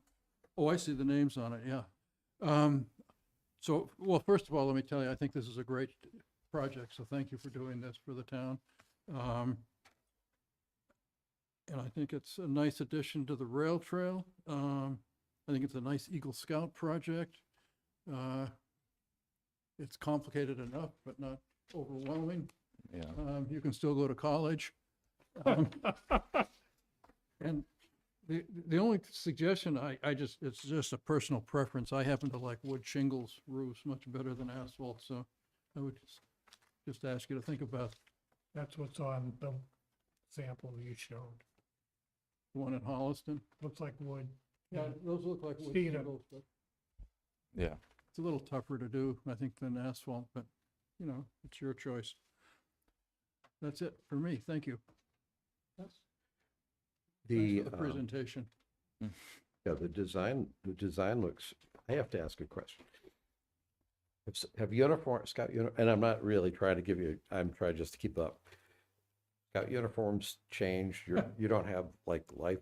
I see the names on it, yeah. So, well, first of all, let me tell you, I think this is a great project, so thank you for doing this for the town. And I think it's a nice addition to the rail trail. I think it's a nice Eagle Scout project. It's complicated enough, but not overwhelming. Yeah. You can still go to college. And the only suggestion it's just a personal preference. I happen to like wood shingles roofs much better than asphalt, so I would just ask you to think about That's what's on the sample you showed. the one in Holliston. Looks like wood. Yeah, those look like wood Cedar. shingles, but Yeah. it's a little tougher to do, I think, than asphalt, but, you know, it's your choice. That's it for me. Thank you. Thanks The, for the presentation. yeah, the design looks, I have to ask a question. Have Scout and I'm not really trying to give you, I'm trying just to keep up. Scout uniforms changed, you don't have like life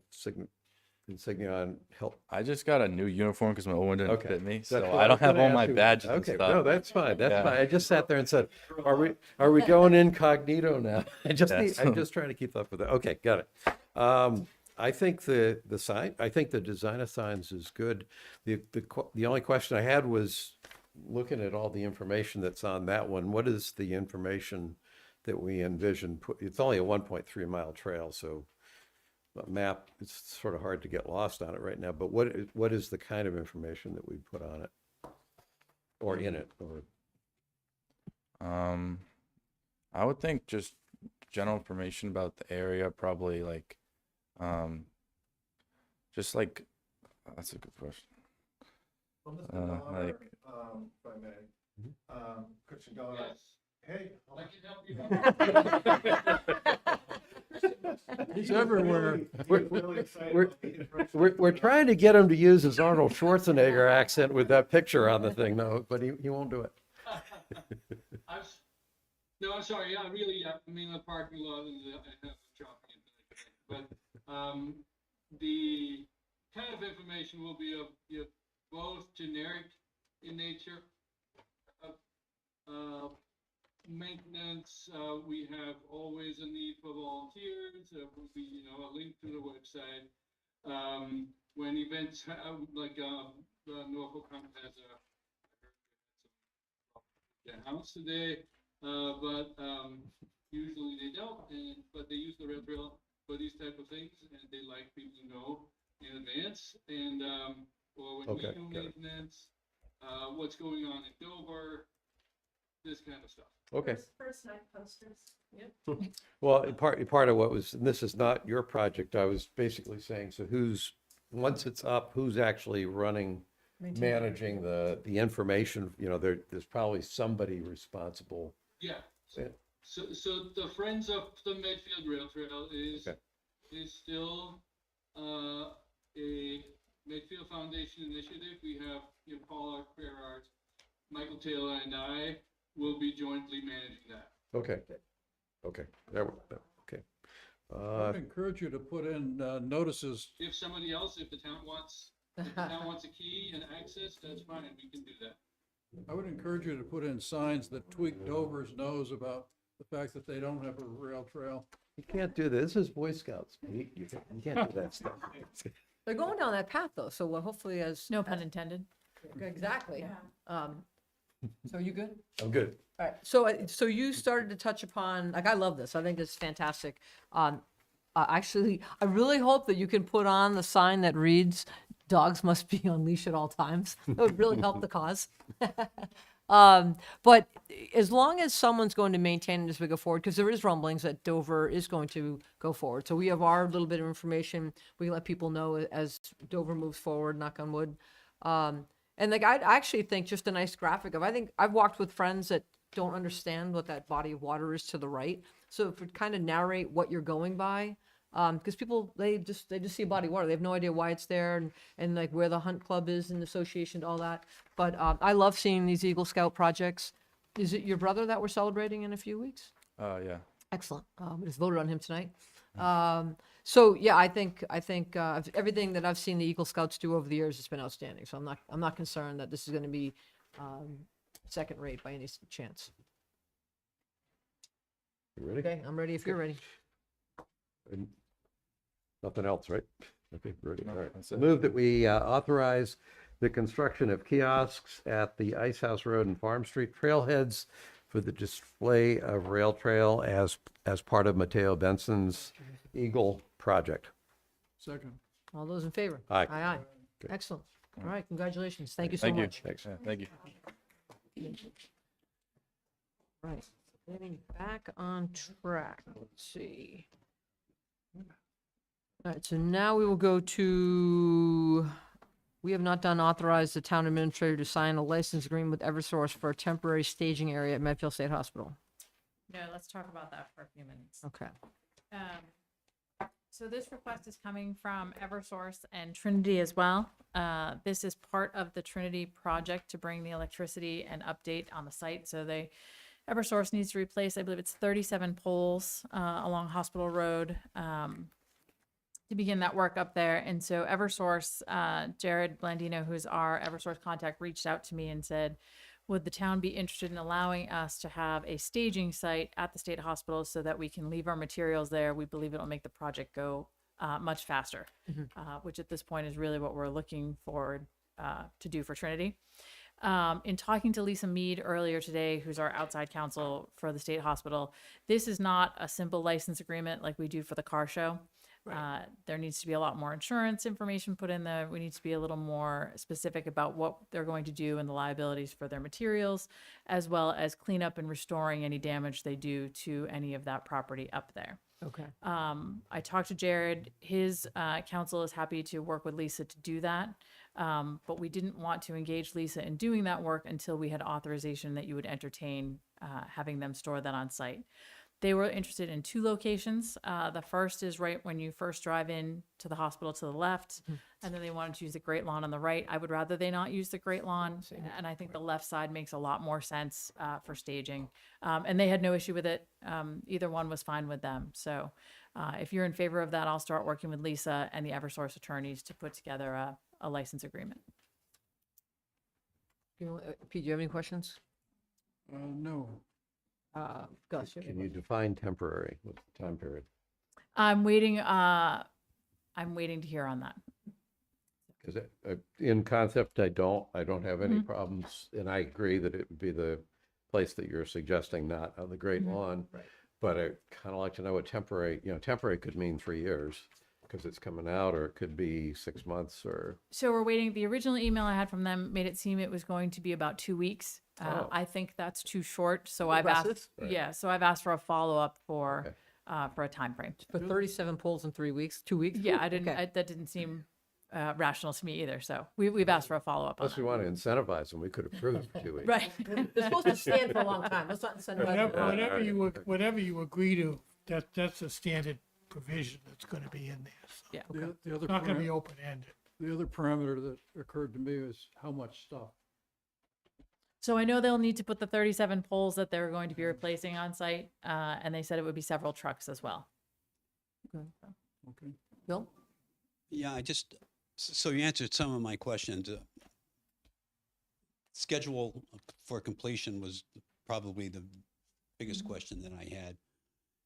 insignia on, help. I just got a new uniform because my old one didn't Okay. fit me, That's so what I I don't was have gonna all my ask you. badges and Okay, stuff. no, that's fine, that's Yeah. fine. I just sat there and said, are we going incognito now? I'm Yes. just trying to keep up with it. Okay, got it. I think the sign, I think the design of signs is good. The only question I had was looking at all the information that's on that one. What is the information that we envision? It's only a 1.3 mile trail, so a map, it's sort of hard to get lost on it right now, but what is the kind of information that we put on it? Or in it, or? I would think just general information about the area, probably like, just like, that's a good question. Well, Mr. Donner, Donner, like- if I may, Christian Donner, Yes, hey. I can help you. He's everywhere. We're trying to get him to use his Arnold Schwarzenegger accent with that picture on the thing, though, but he won't do it. No, I'm sorry, yeah, really, I'm in the parking lot and I have shopping and but, the kind of information will be both generic in nature. Maintenance, we have always a need for volunteers, will be, a link to the website. When events, like, Norfolk County has a house today, but usually they don't, but they use the rail trail for these type of things, and they like people to know in advance, and, or when we Okay, do got it. maintenance, what's going on in Dover, this kind of stuff. Okay. First night posters. Yep. Well, part of what was, and this is not your project, I was basically saying, so once it's up, who's actually managing the information? There's probably somebody responsible. Yeah. Yeah. So the Friends of the Medfield Rail Trail is Okay. still a Medfield Foundation initiative. We have Paula Berard, Michael Taylor, and I will be jointly managing that. Okay. Okay. Okay. I would encourage you to put in notices. If the town wants a key and access, that's fine. We can do that. I would encourage you to put in signs that tweak Dover's nose about the fact that they don't have a rail trail. You can't do this. This is Boy Scouts, Pete. You can't do that stuff. They're going down that path though, so hopefully as. No pun intended. Exactly. So you good? I'm good. All right, so you started to touch upon, like, I love this, I think this is fantastic. Actually, I really hope that you can put on the sign that reads, "Dogs must be on leash at all times." That would really help the cause. But as long as someone's going to maintain it as we go forward, because there is rumblings that Dover is going to go forward. So we have our little bit of information, we let people know as Dover moves forward, knock on wood. And like, I actually think just a nice graphic I think I've walked with friends that don't understand what that body of water is to the right. So if it kind of narrate what you're going by, because people, they just see a body of water. They have no idea why it's there and like where the hunt club is in association to all that. But I love seeing these Eagle Scout projects. Is it your brother that we're celebrating in a few weeks? Yeah. Excellent. We just voted on him tonight. So yeah, I think everything that I've seen the Eagle Scouts do over the years has been outstanding. So I'm not concerned that this is going to be second rate by any chance. You ready? Okay, I'm ready if you're ready. And nothing else, right? Okay, ready. No, All right. that's it. Move that we authorize the construction of kiosks at the Ice House Road and Farm Street trailheads for the display of rail trail as part of Mateo Benson's Eagle project. Second. All those in favor? Aye. Aye. Okay. Excellent. All right, congratulations. Thank you so Thank you. much. Thanks. Yeah, thank you. Right, getting back on track. Let's see. All right, so now we will go to, we have not done authorize the town administrator to sign a license agreement with Eversource for a temporary staging area at Medfield State Hospital. No, let's talk about that for a few minutes. Okay. So this request is coming from Eversource and Trinity as well. This is part of the Trinity project to bring the electricity and update on the site. So Eversource needs to replace, I believe it's 37 poles along Hospital Road to begin that work up there. And so Eversource, Jared Blandino, who's our Eversource contact, reached out to me and said, would the town be interested in allowing us to have a staging site at the state hospital so that we can leave our materials there? We believe it'll make the project go much faster, which at this point is really what we're looking forward to do for Trinity. In talking to Lisa Mead earlier today, who's our outside counsel for the state hospital, this is not a simple license agreement like we do for the car show. There needs to be a lot more insurance information put in there. We need to be a little more specific about what they're going to do and the liabilities for their materials, as well as clean up and restoring any damage they do to any of that property up there. Okay. I talked to Jared. His counsel is happy to work with Lisa to do that. But we didn't want to engage Lisa in doing that work until we had authorization that you would entertain having them store that on site. They were interested in 2 locations. The first is right when you first drive in to the hospital to the left, and then they wanted to use the Great Lawn on the right. I would rather they not use the Great Lawn, and I think the left side makes a lot more sense for staging. And they had no issue with it. Either one was fine with them. So if you're in favor of that, I'll start working with Lisa and the Eversource attorneys to put together a license agreement. Pete, do you have any questions? No. Gus? Can you define temporary? What's the time period? I'm waiting to hear on that. Because in concept, I don't have any problems, and I agree that it would be the place that you're suggesting, not on the Great Lawn. Right. But I'd kind of like to know what temporary, temporary could mean 3 years, because it's coming out, or it could be 6 months, or. So we're waiting. The original email I had from them made it seem it was going to be about 2 weeks. I think that's too short. So I've asked, Aggressive? yeah. So I've asked for a follow-up for a time frame. For 37 polls in 3 weeks, 2 weeks? Yeah, I Ooh, didn't. okay. That didn't seem rational to me either. So we've asked for a follow-up on Unless we that. want to incentivize them, we could approve it for 2 weeks. Right. They're supposed to stand for a long time. Let's not incentivize them. Whatever you agree to, that's a standard provision that's gonna be in there. So Yeah. The other it's not gonna be param- open-ended. the other parameter that occurred to me is how much stuff. So I know they'll need to put the 37 poles that they're going to be replacing on site, and they said it would be several trucks as well. Okay. Bill? Yeah, so you answered some of my questions. Schedule for completion was probably the biggest question that I had.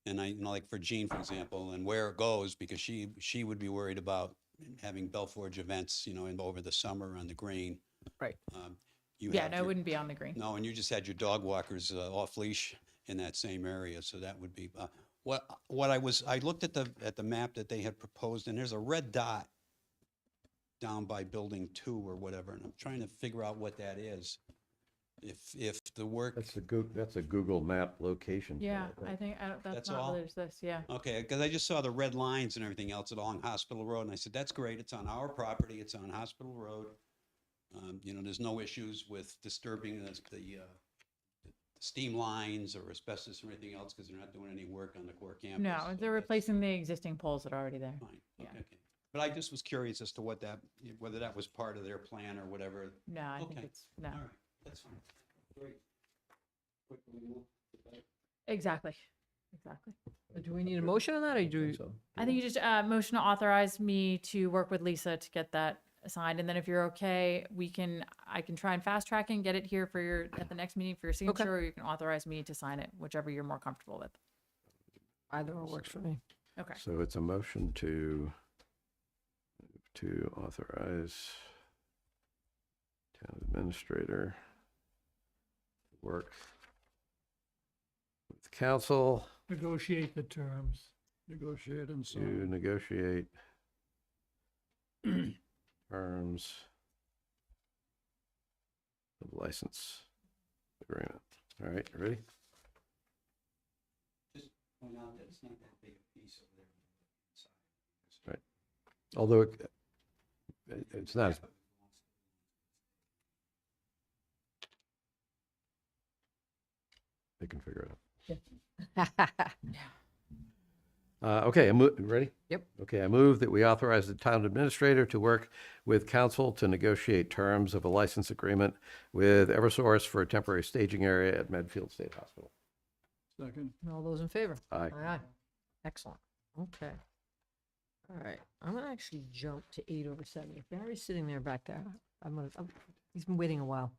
And like for Jean, for example, and where it goes, because she would be worried about having Belforge events, over the summer on the green. Right. Yeah, no, it wouldn't be on the green. No, and you just had your dog walkers off leash in that same area, so that would be, I looked at the map that they had proposed, and there's a red dot down by building 2 or whatever, and I'm trying to figure out what that is. If the work, That's a Google Map location. Yeah, I think that's That's not all? related to this. Yeah. okay, because I just saw the red lines and everything else along Hospital Road, and I said, that's great, it's on our property, it's on Hospital Road. There's no issues with disturbing the steam lines or asbestos or anything else, because they're not doing any work on the core campus. No, so they're that's replacing the existing poles that are already there. Fine, Yeah. okay. But I just was curious as to whether that was part of their plan or whatever. No, I think Okay. it's no. All right, that's fine. Great. Quickly move to that. Exactly. Do we need a motion on that, or do? I think you just motion to authorize me to work with Lisa to get that signed, and then if you're okay, I can try and fast track and get it here at the next meeting for your signature, or you can authorize me to sign it, whichever you're more comfortable with. Either or works for me. Okay. So it's a motion to authorize town administrator to work with council Negotiate the terms. Negotiate and to sign. negotiate terms of license agreement. All right, ready? Just point out that it's not that big a piece over there. Right. Although it's not, they can figure it out. Okay, ready? Yep. Okay, I move that we authorize the town administrator to work with council to negotiate terms of a license agreement with Eversource for a temporary staging area at Medfield State Hospital. Second. All those in favor? Aye. Aye. Excellent. Okay. All right, I'm gonna actually jump to 8/7. If Barry's sitting there back there, he's been waiting a while.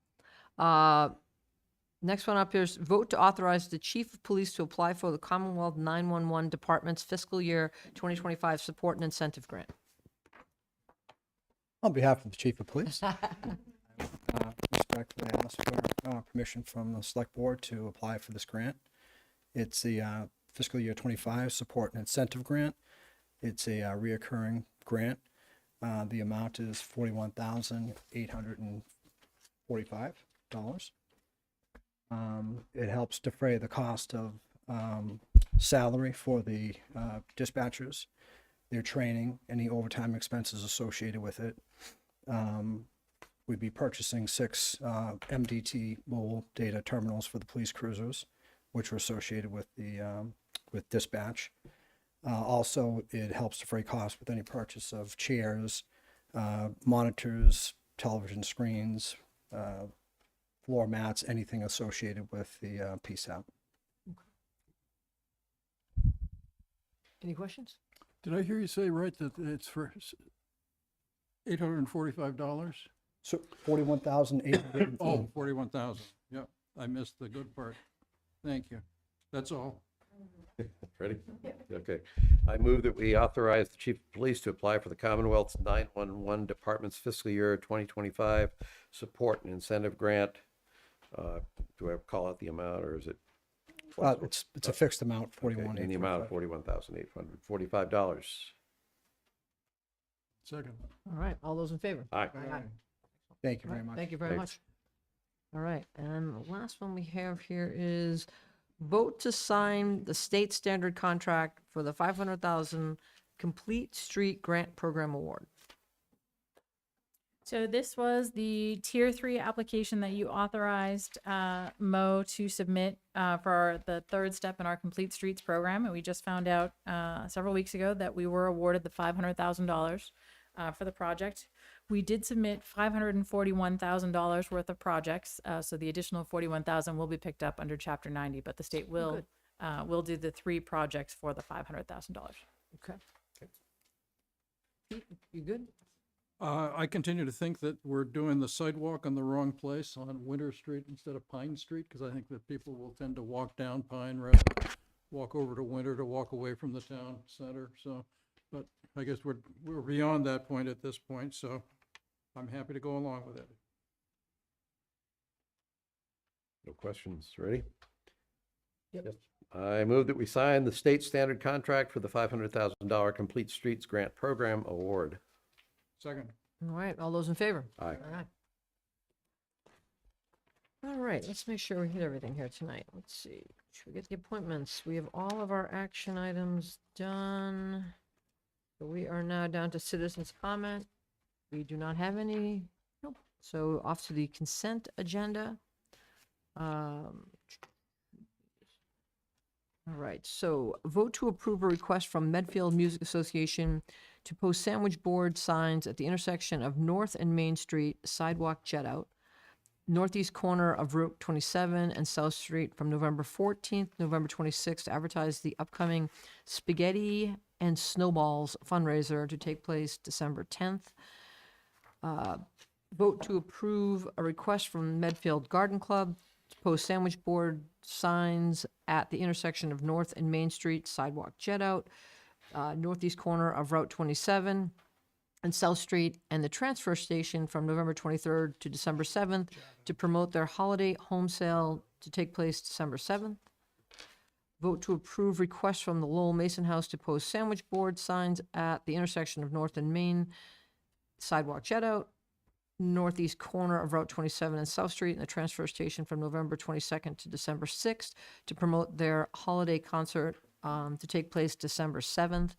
Next one up here is vote to authorize the chief of police to apply for the Commonwealth 911 Department's fiscal year 2025 support and incentive grant. On behalf of the chief of police, respectfully ask for permission from the select board to apply for this grant. It's the fiscal year 25 support and incentive grant. It's a reoccurring grant. The amount is $41,845. It helps defray the cost of salary for the dispatchers, their training, any overtime expenses associated with it, We'd be purchasing 6 MDT mobile data terminals for the police cruisers, which are associated with the with dispatch. Also, it helps defray costs with any purchase of chairs, monitors, television screens, floor mats, anything associated with the PSAP. Any questions? Did I hear you say right that it's for $845? So 41,800. Oh, 41,000. Yep, I missed the good part. Thank you. That's all. Ready? Okay. I move that we authorize the chief of police to apply for the Commonwealth's 911 Department's fiscal year 2025 support and incentive grant. Do I call out the amount, or is it? It's a fixed amount, Okay, 41. in the amount of $41,845. Second. All right, all those in favor? Aye. Thank you All very right, much. thank you very Thanks. much. All right, and the last one we have here is vote to sign the state standard contract for the 500,000 Complete Street Grant Program Award. So this was the Tier 3 application that you authorized Mo to submit for the third step in our Complete Streets program. And we just found out several weeks ago that we were awarded the $500,000 for the project. We did submit $541,000 worth of projects, so the additional $41,000 will be picked up under Chapter 90, but the state will do the 3 projects for the $500,000. Okay. Pete, you good? I continue to think that we're doing the sidewalk on the wrong place on Winter Street instead of Pine Street, because I think that people will tend to walk down Pine rather than walk over to Winter to walk away from the town center, so, but I guess we're beyond that point at this point, so I'm happy to go along with it. No questions. Ready? Yep. I move that we sign the state standard contract for the $500,000 Complete Streets Grant Program Award. Second. All right, all those in favor? Aye. All right. All right, let's make sure we hit everything here tonight. Let's see. Should we get the appointments? We have all of our action items done. So we are now down to citizens' comment. We do not have any. Nope. So off to the consent agenda. All right, so vote to approve a request from Medfield Music Association to post sandwich board signs at the intersection of North and Main Street, sidewalk jet out, northeast corner of Route 27 and South Street from November 14th, November 26th, to advertise the upcoming Spaghetti and Snowballs fundraiser to take place December 10th. Vote to approve a request from Medfield Garden Club to post sandwich board signs at the intersection of North and Main Street, sidewalk jet out, northeast corner of Route 27 and South Street, and the transfer station from November 23rd to December 7th to promote their holiday home sale to take place December 7th. Vote to approve request from the Lowell Mason House to post sandwich board signs at the intersection of North and Main, sidewalk jet out, northeast corner of Route 27 and South Street, and the transfer station from November 22nd to December 6th to promote their holiday concert to take place December 7th.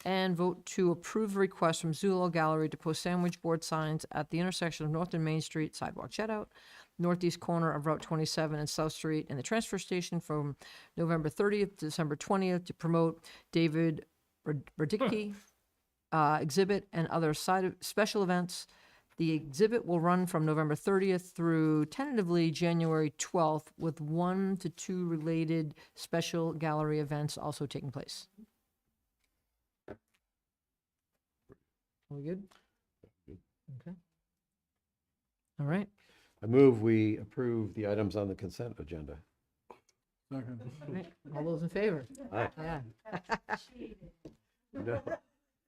And vote to approve a request from Zulo Gallery to post sandwich board signs at the intersection of North and Main Street, sidewalk jet out, northeast corner of Route 27 and South Street, and the transfer station from November 30th to December 20th to promote David Radicki exhibit and other special events. The exhibit will run from November 30th through tentatively January 12th, with 1 to 2 related special gallery events also taking place. Are we good? Okay. All right. I move we approve the items on the consent agenda. Second. All right. All those in favor? Aye. Aye. No,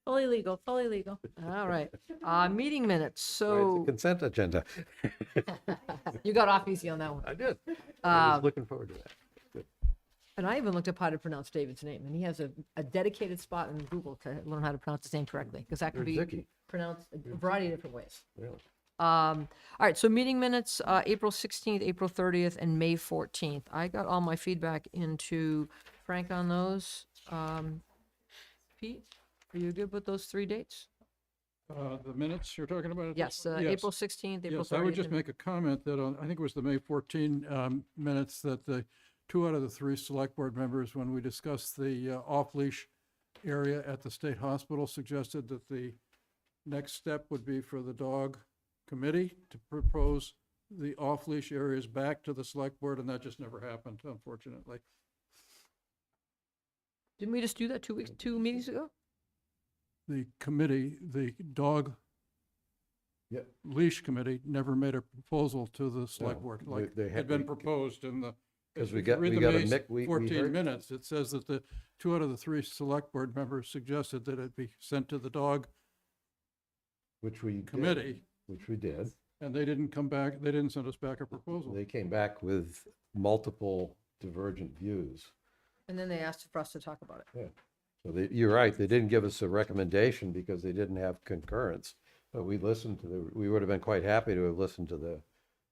Fully legal, fully legal. All right. Meeting minutes. it's So the consent agenda. you got off easy on that one. I did. I Uh, was looking forward to that. Good. And I even looked up how to pronounce David's name, and he has a dedicated spot in Google to learn how to pronounce his name correctly, because that can be Radicki. pronounced a variety of different ways. Really? All right, so meeting minutes, April 16th, April 30th, and May 14th. I got all my feedback into Frank on those. Pete, are you good with those 3 dates? The minutes you're talking about? Yes, Yes. April 16th, April 30th. Yes, I would just and- make a comment that on, I think it was the May 14 minutes, that the 2 out of the 3 select board members, when we discussed the off-leash area at the state hospital, suggested that the next step would be for the dog committee to propose the off-leash areas back to the select board, and that just never happened, unfortunately. Didn't we just do that 2 meetings ago? The committee, the dog Yep. leash committee, never made a proposal to the select No, board, they- like they had had- been proposed in the. 'Cause if we you got- read we the got a May mic- we 14 heard- minutes, it says that the 2 out of the 3 select board members suggested that it be sent to the dog Which we did, committee, which we did. and they didn't come back, they didn't send us back a proposal. They came back with multiple divergent views. And then they asked for us to talk about it. Yeah. So you're right, they didn't give us a recommendation because they didn't have concurrence. But we listened to we would have been quite happy to have listened to the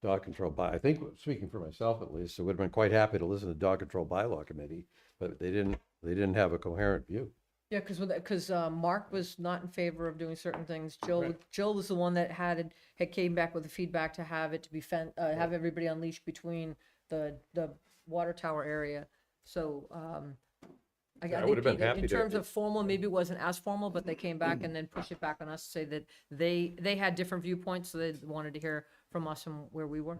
dog control I think, speaking for myself at least, I would have been quite happy to listen to the dog control bylaw committee, but they didn't have a coherent view. Yeah, because Mark was not in favor of doing certain things. Jill Right. Jill was the one that had came back with the feedback to have it to be have everybody unleashed between the water tower area. So I Yeah, I think would have been in happy to- terms of formal, maybe it wasn't as formal, but they came back and then pushed it back on us to say that they had different viewpoints, so they wanted to hear from us from where we were.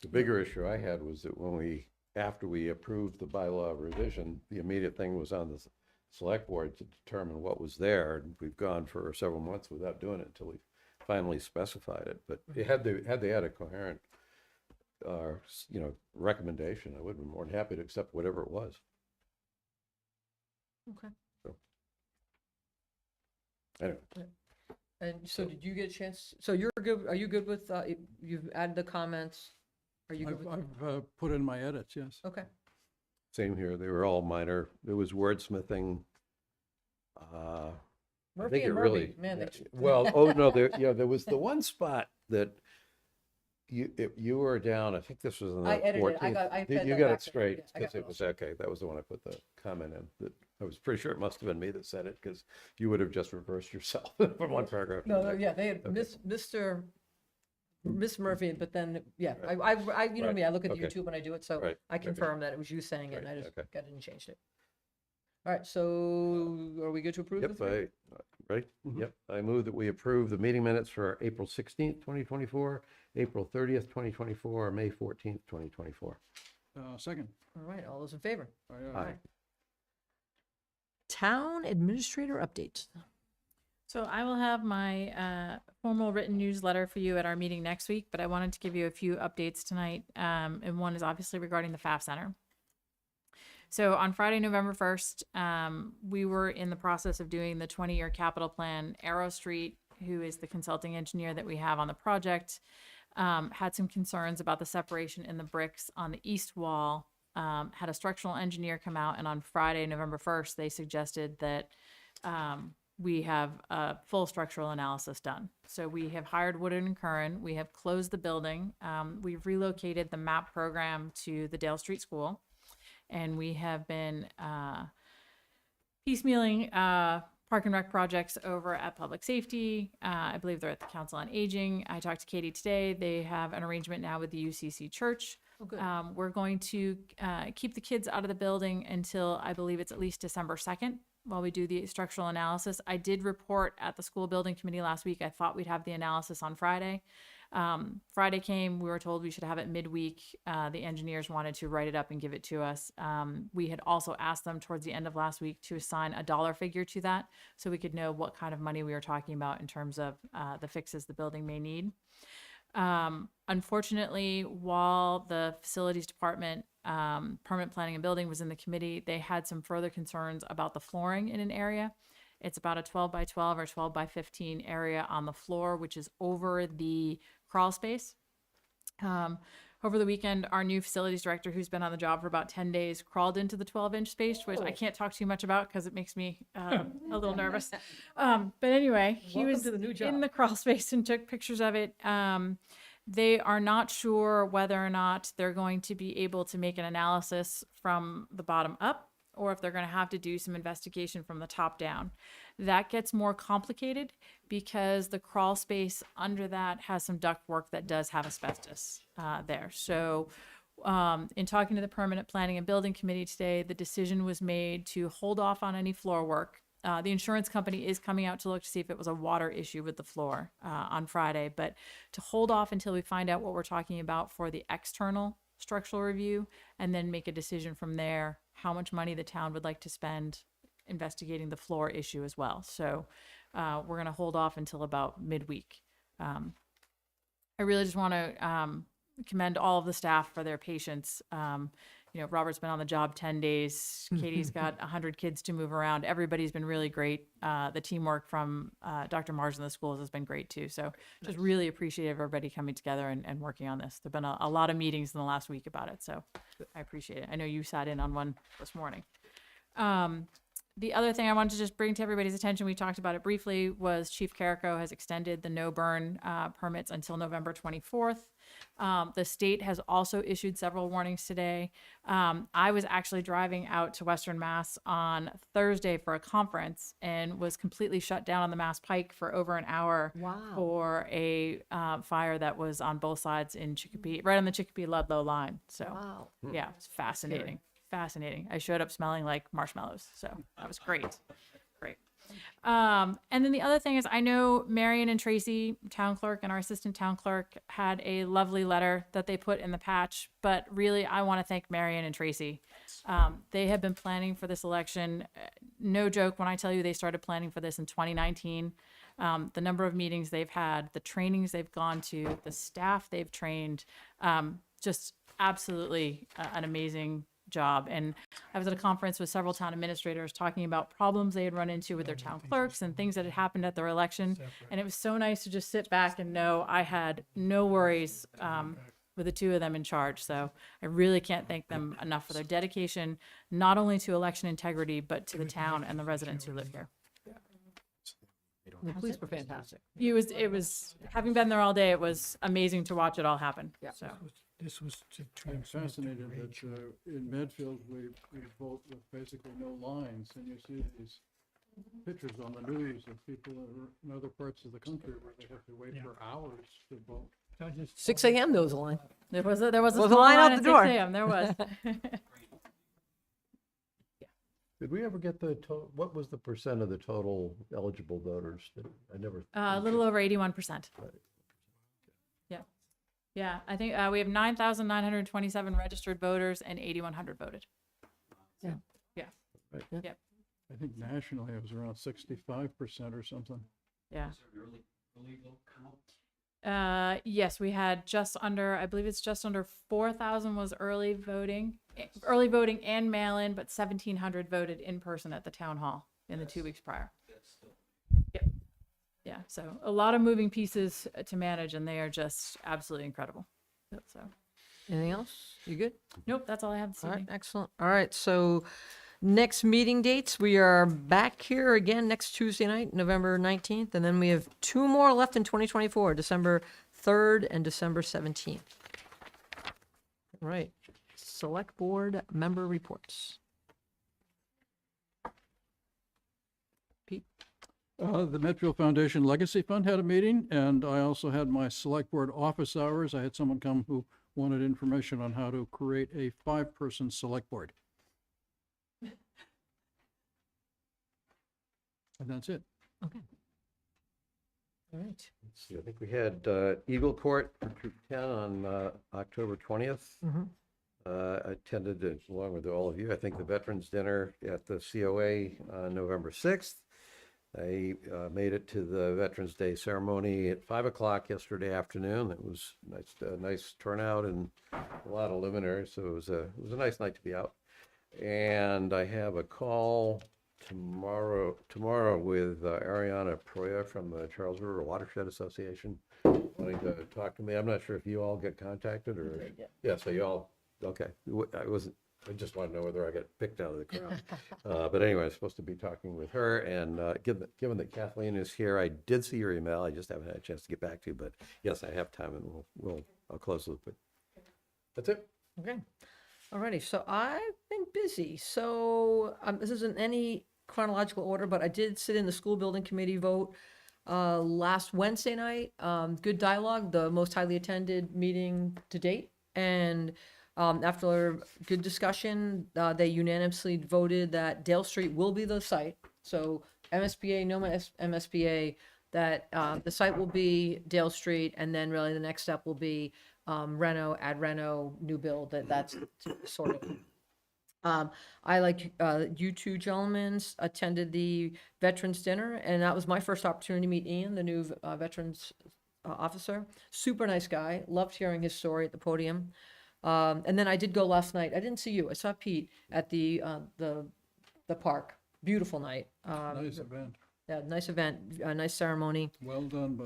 The bigger issue I had was that after we approved the bylaw revision, the immediate thing was on the select board to determine what was there. And we've gone for several months without doing it until we finally specified it. But had they had a coherent, recommendation, I would have been more than happy to accept whatever it was. Okay. So. Anyway. And so did you get a chance? So you're good, are you good with, you've added the comments? Are you good with? I've put in my edits, yes. Okay. Same here. They were all minor. There was wordsmithing. I Murphy think and it really, Murphy, man, they- well, no, there was the one spot that you were down, I think this was on the I edited it. 14th. I You fed that got back it to- straight, yeah, I because got it was, okay, that was the one I put the comment in. That I was pretty sure it must have been me that said it, because you would have just reversed yourself from one paragraph to the No, next. yeah, they had Miss Murphy, but then, yeah, I you know Right. me, I look at the Okay. YouTube when I do it, so Right. I Okay. confirm that it was you saying it, and I Right. just Okay. got it and changed it. All right, so are we good to approve the Yep, three? ready? Yep, I move that we approve the meeting minutes for April 16th, 2024, April 30th, 2024, May 14th, 2024. Second. All right, all those in favor? Aye. Town administrator update. So I will have my formal written newsletter for you at our meeting next week, but I wanted to give you a few updates tonight. And one is obviously regarding the FAF Center. So on Friday, November 1st, we were in the process of doing the 20-year capital plan. Arrow Street, who is the consulting engineer that we have on the project, had some concerns about the separation in the bricks on the east wall. Had a structural engineer come out, and on Friday, November 1st, they suggested that we have a full structural analysis done. So we have hired Woodard and Curran. We have closed the building. We've relocated the MAP program to the Dale Street School. And we have been piecemealing park and rec projects over at Public Safety. I believe they're at the Council on Aging. I talked to Katie today. They have an arrangement now with the UCC Church. Oh, good. We're going to keep the kids out of the building until I believe it's at least December 2nd while we do the structural analysis. I did report at the school building committee last week. I thought we'd have the analysis on Friday. Friday came, we were told we should have it midweek. The engineers wanted to write it up and give it to us. We had also asked them towards the end of last week to assign a dollar figure to that so we could know what kind of money we were talking about in terms of the fixes the building may need. Unfortunately, while the facilities department, permanent planning and building was in the committee, they had some further concerns about the flooring in an area. It's about a 12 by 12 or 12 by 15 area on the floor, which is over the crawl space. Over the weekend, our new facilities director, who's been on the job for about 10 days, crawled into the 12-inch space, which I can't talk too much about because it makes me a little nervous. But anyway, he Welcome was to the new job. in the crawl space and took pictures of it. They are not sure whether or not they're going to be able to make an analysis from the bottom up or if they're going to have to do some investigation from the top down. That gets more complicated because the crawl space under that has some ductwork that does have asbestos there. So in talking to the Permanent Planning and Building Committee today, the decision was made to hold off on any floor work. The insurance company is coming out to look to see if it was a water issue with the floor on Friday, but to hold off until we find out what we're talking about for the external structural review, and then make a decision from there how much money the town would like to spend investigating the floor issue as well. So we're going to hold off until about midweek. I really just want to commend all of the staff for their patience. Robert's been on the job 10 days. Katie's got 100 kids to move around. Everybody's been really great. The teamwork from Dr. Mars in the schools has been great too. So just really appreciate everybody coming together and working on this. There've been a lot of meetings in the last week about it. So I appreciate it. I know you sat in on one this morning. The other thing I wanted to just bring to everybody's attention, we talked about it briefly, was Chief Carrico has extended the no burn permits until November 24th. The state has also issued several warnings today. I was actually driving out to Western Mass on Thursday for a conference and was completely shut down on the Mass Pike for over an hour for a fire that was on both sides in Chicopee, right on the Chicopee-Ludlow line. So yeah, it's fascinating. Fascinating. I showed up smelling like marshmallows, so that was great. And then the other thing is, I know Marion and Tracy, town clerk, and our assistant town clerk had a lovely letter that they put in the patch, but really I want to thank Marion and Tracy. They have been planning for this election. No joke when I tell you they started planning for this in 2019. The number of meetings they've had, the trainings they've gone to, the staff they've trained, just absolutely an amazing job. And I was at a conference with several town administrators talking about problems they had run into with their town clerks and things that had happened at their election. And it was so nice to just sit back and know I had no worries with the two of them in charge. So I really can't thank them enough for their dedication, not only to election integrity, but to the town and the residents who live here. The police were fantastic. It was having been there all day, it was amazing to watch it all happen. Yeah. So This was to I'm transmit fascinated the that rage. in Medfield, we vote with basically no lines, and you see these pictures on the news of people in other parts of the country where they have to wait for hours to vote. 6 a.m. there was a line. there was a Was a small line out at the door. 6 a.m. There was. Did we ever get what was the percent of the total eligible voters? I never. A little over 81%. Right. Yeah. Yeah. I think we have 9,927 registered voters and 8,100 voted. Yeah. Yeah. Right. Yep. I think nationally it was around 65% or something. Yeah. Yes, we had just under, I believe it's just under 4,000 was early voting and mail-in, but 1,700 voted in person at the town hall in the 2 weeks prior. Yep. Yeah, so a lot of moving pieces to manage, and they are just absolutely incredible. So, Anything else? You good? nope, that's all I have this All right, evening. excellent. All right, so next meeting dates, we are back here again next Tuesday night, November 19th, and then we have 2 more left in 2024, December 3rd and December 17th. All right, select board member reports. Pete? The Medfield Foundation Legacy Fund had a meeting, and I also had my select board office hours. I had someone come who wanted information on how to create a 5-person select board. And that's it. Okay. All right. Let's see, I think we had Eagle Court for Troop 10 on October 20th. Mhm. I attended, along with all of you, I think the Veterans Dinner at the COA on November 6th. I made it to the Veterans Day ceremony at 5 o'clock yesterday afternoon. It was nice turnout and a lot of luminaries, so it was a nice night to be out. And I have a call tomorrow with Ariana Proya from the Charles River Watershed Association wanting to talk to me. I'm not sure if you all get contacted or, yeah, so you all, okay. I just want to know whether I got picked out of the crowd. But anyway, I'm supposed to be talking with her, and given that Kathleen is here, I did see your email. I just haven't had a chance to get back to you, but yes, I have time, and I'll close the loop. But that's it. Okay. Alrighty, so I've been busy. So this isn't any chronological order, but I did sit in the school building committee vote last Wednesday night. Good dialogue, the most highly attended meeting to date. And after good discussion, they unanimously voted that Dale Street will be the site. So MSBA, no MSBA, that the site will be Dale Street, and then really the next step will be Reno, new build, that's sort of. I, like you two gentlemen, attended the Veterans Dinner, and that was my first opportunity to meet Ian, the new Veterans officer. Super nice guy. Loved hearing his story at the podium. And then I did go last night. I didn't see you. I saw Pete at the park. Beautiful night. Nice event. Yeah, nice event, a nice ceremony. Well done by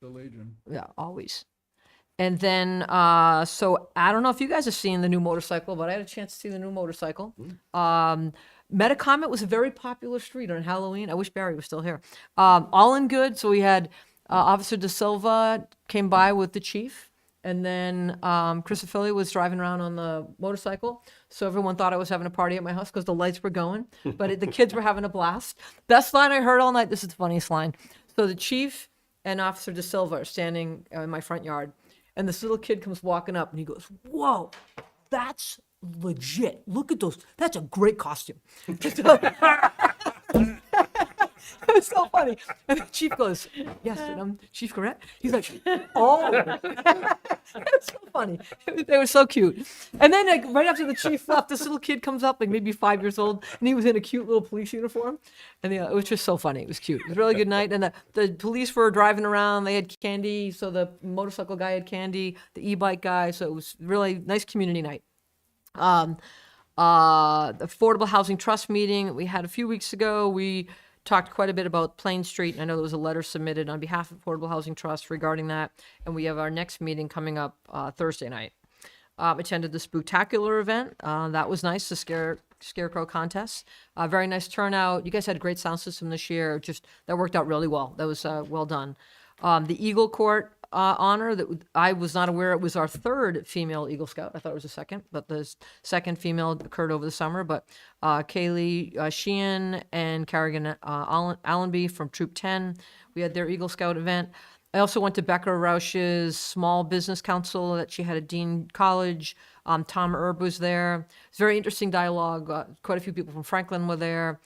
the Legion. Yeah, always. And then, so I don't know if you guys have seen the new motorcycle, but I had a chance to see the new motorcycle. Metacomet was a very popular street on Halloween. I wish Barry was still here. All in good. So we had Officer De Silva came by with the chief, and then Chris Ophelia was driving around on the motorcycle. So everyone thought I was having a party at my house because the lights were going, but the kids were having a blast. Best line I heard all night. This is the funniest line. So the chief and Officer De Silva are standing in my front yard. And this little kid comes walking up and he goes, "Whoa, that's legit. Look at those. That's a great costume." It was so funny. And the chief goes, "Yes, and I'm Chief Correct." He's like, "Oh." It was so funny. They were so cute. And then like right after the chief left, this little kid comes up, like maybe 5 years old, and he was in a cute little police uniform. And it was just so funny. It was cute. It was a really good night. And the police were driving around. They had candy. So the motorcycle guy had candy, the e-bike guy. So it was really nice community night. The Affordable Housing Trust meeting we had a few weeks ago. We talked quite a bit about Plain Street, and I know there was a letter submitted on behalf of Affordable Housing Trust regarding that, and we have our next meeting coming up Thursday night. Attended the Spooktacular event. That was nice, the Scarecrow contest. Very nice turnout. You guys had a great sound system this year. That worked out really well. That was well done. The Eagle Court honor that I was not aware it was our third female Eagle Scout. I thought it was the second, but the second female occurred over the summer. But Kaylee Sheehan and Carrigan Allenby from Troop 10, we had their Eagle Scout event. I also went to Becca Rausch's Small Business Council that she had at Dean College. Tom Erb was there. It's very interesting dialogue. Quite a few people from Franklin were there.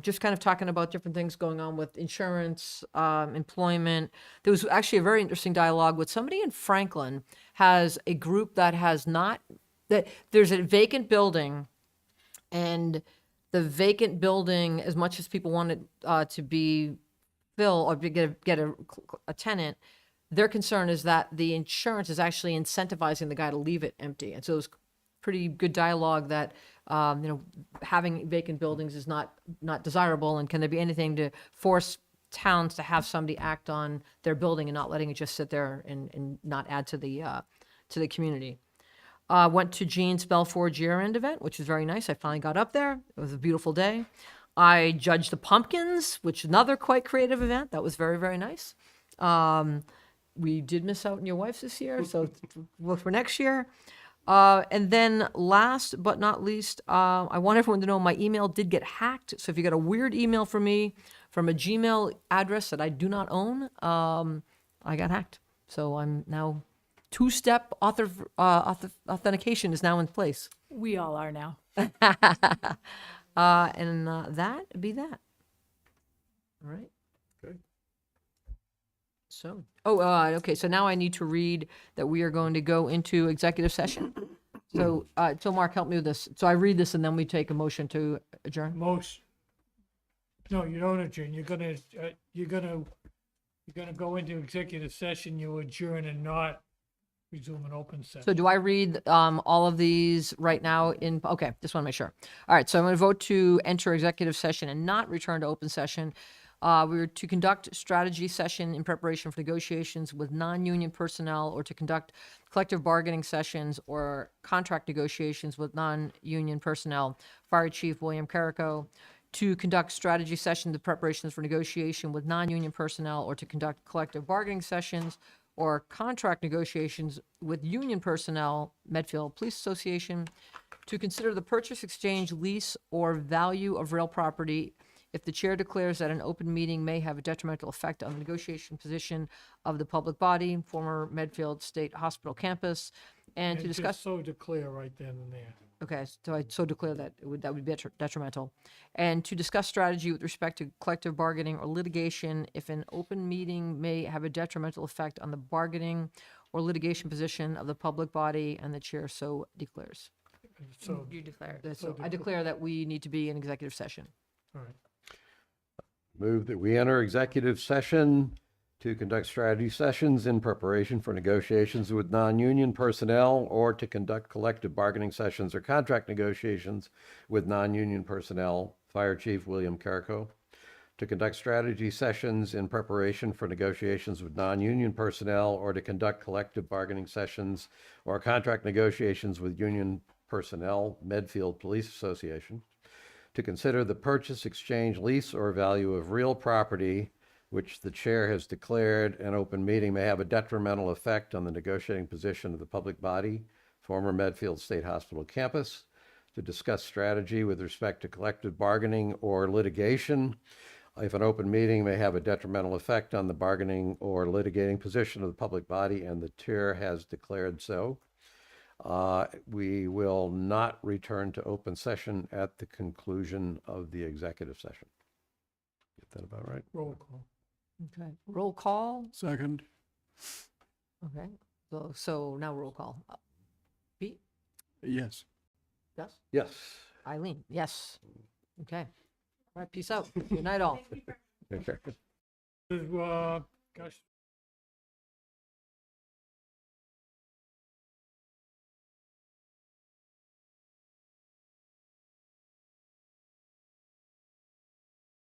Just kind of talking about different things going on with insurance, employment. There was actually a very interesting dialogue with somebody in Franklin has a group that there's a vacant building, and the vacant building, as much as people want it to be filled or get a tenant, their concern is that the insurance is actually incentivizing the guy to leave it empty. And so it was pretty good dialogue that having vacant buildings is not desirable, and can there be anything to force towns to have somebody act on their building and not letting it just sit there and not add to the community. Went to Jean's Belforge year-end event, which was very nice. I finally got up there. It was a beautiful day. I judged the pumpkins, which is another quite creative event. That was very, very nice. We did miss out on your wife's this year, so look for next year. And then last but not least, I want everyone to know my email did get hacked. So if you got a weird email from me from a Gmail address that I do not own, I got hacked. So I'm now two-step authentication is now in place. We all are now. And that be that. All right. Okay. So, okay. So now I need to read that we are going to go into executive session. So, Mark, help me with this. So I read this and then we take a motion to adjourn. No, you don't adjourn. You're gonna go into executive session. You adjourn and not resume an open session. So do I read all of these right now okay, just want to make sure. All right, so I'm going to vote to enter executive session and not return to open session. We were to conduct strategy session in preparation for negotiations with non-union personnel, or to conduct collective bargaining sessions or contract negotiations with non-union personnel. Fire Chief William Carrico. To conduct strategy sessions in preparations for negotiation with non-union personnel, or to conduct collective bargaining sessions or contract negotiations with union personnel, Medfield Police Association. to consider the purchase, exchange, lease, or value of real property if the chair declares that an open meeting may have a detrimental effect on the negotiation position of the public body, former Medfield State Hospital campus, and to And discuss. just so declare right then and there. Okay, so I so declare that that would be detrimental. And to discuss strategy with respect to collective bargaining or litigation if an open meeting may have a detrimental effect on the bargaining or litigation position of the public body, and the chair so declares. So, You declare. So I declare that we need to be in executive session. all right. Move that we enter executive session to conduct strategy sessions in preparation for negotiations with non-union personnel or to conduct collective bargaining sessions or contract negotiations with non-union personnel. Fire Chief William Carrico. To conduct strategy sessions in preparation for negotiations with non-union personnel or to conduct collective bargaining sessions or contract negotiations with union personnel. Medfield Police Association. To consider the purchase, exchange, lease, or value of real property which the chair has declared an open meeting may have a detrimental effect on the negotiating position of the public body, former Medfield State Hospital campus. To discuss strategy with respect to collective bargaining or litigation if an open meeting may have a detrimental effect on the bargaining or litigating position of the public body and the chair has declared so. We will not return to open session at the conclusion of the executive session. Get that about right? Roll call. Okay, roll call. Second. Okay, so now roll call. Pete? Yes. Yes. Yes. Eileen? Yes. Okay. All right, peace out. Good night, all. Okay. Gosh,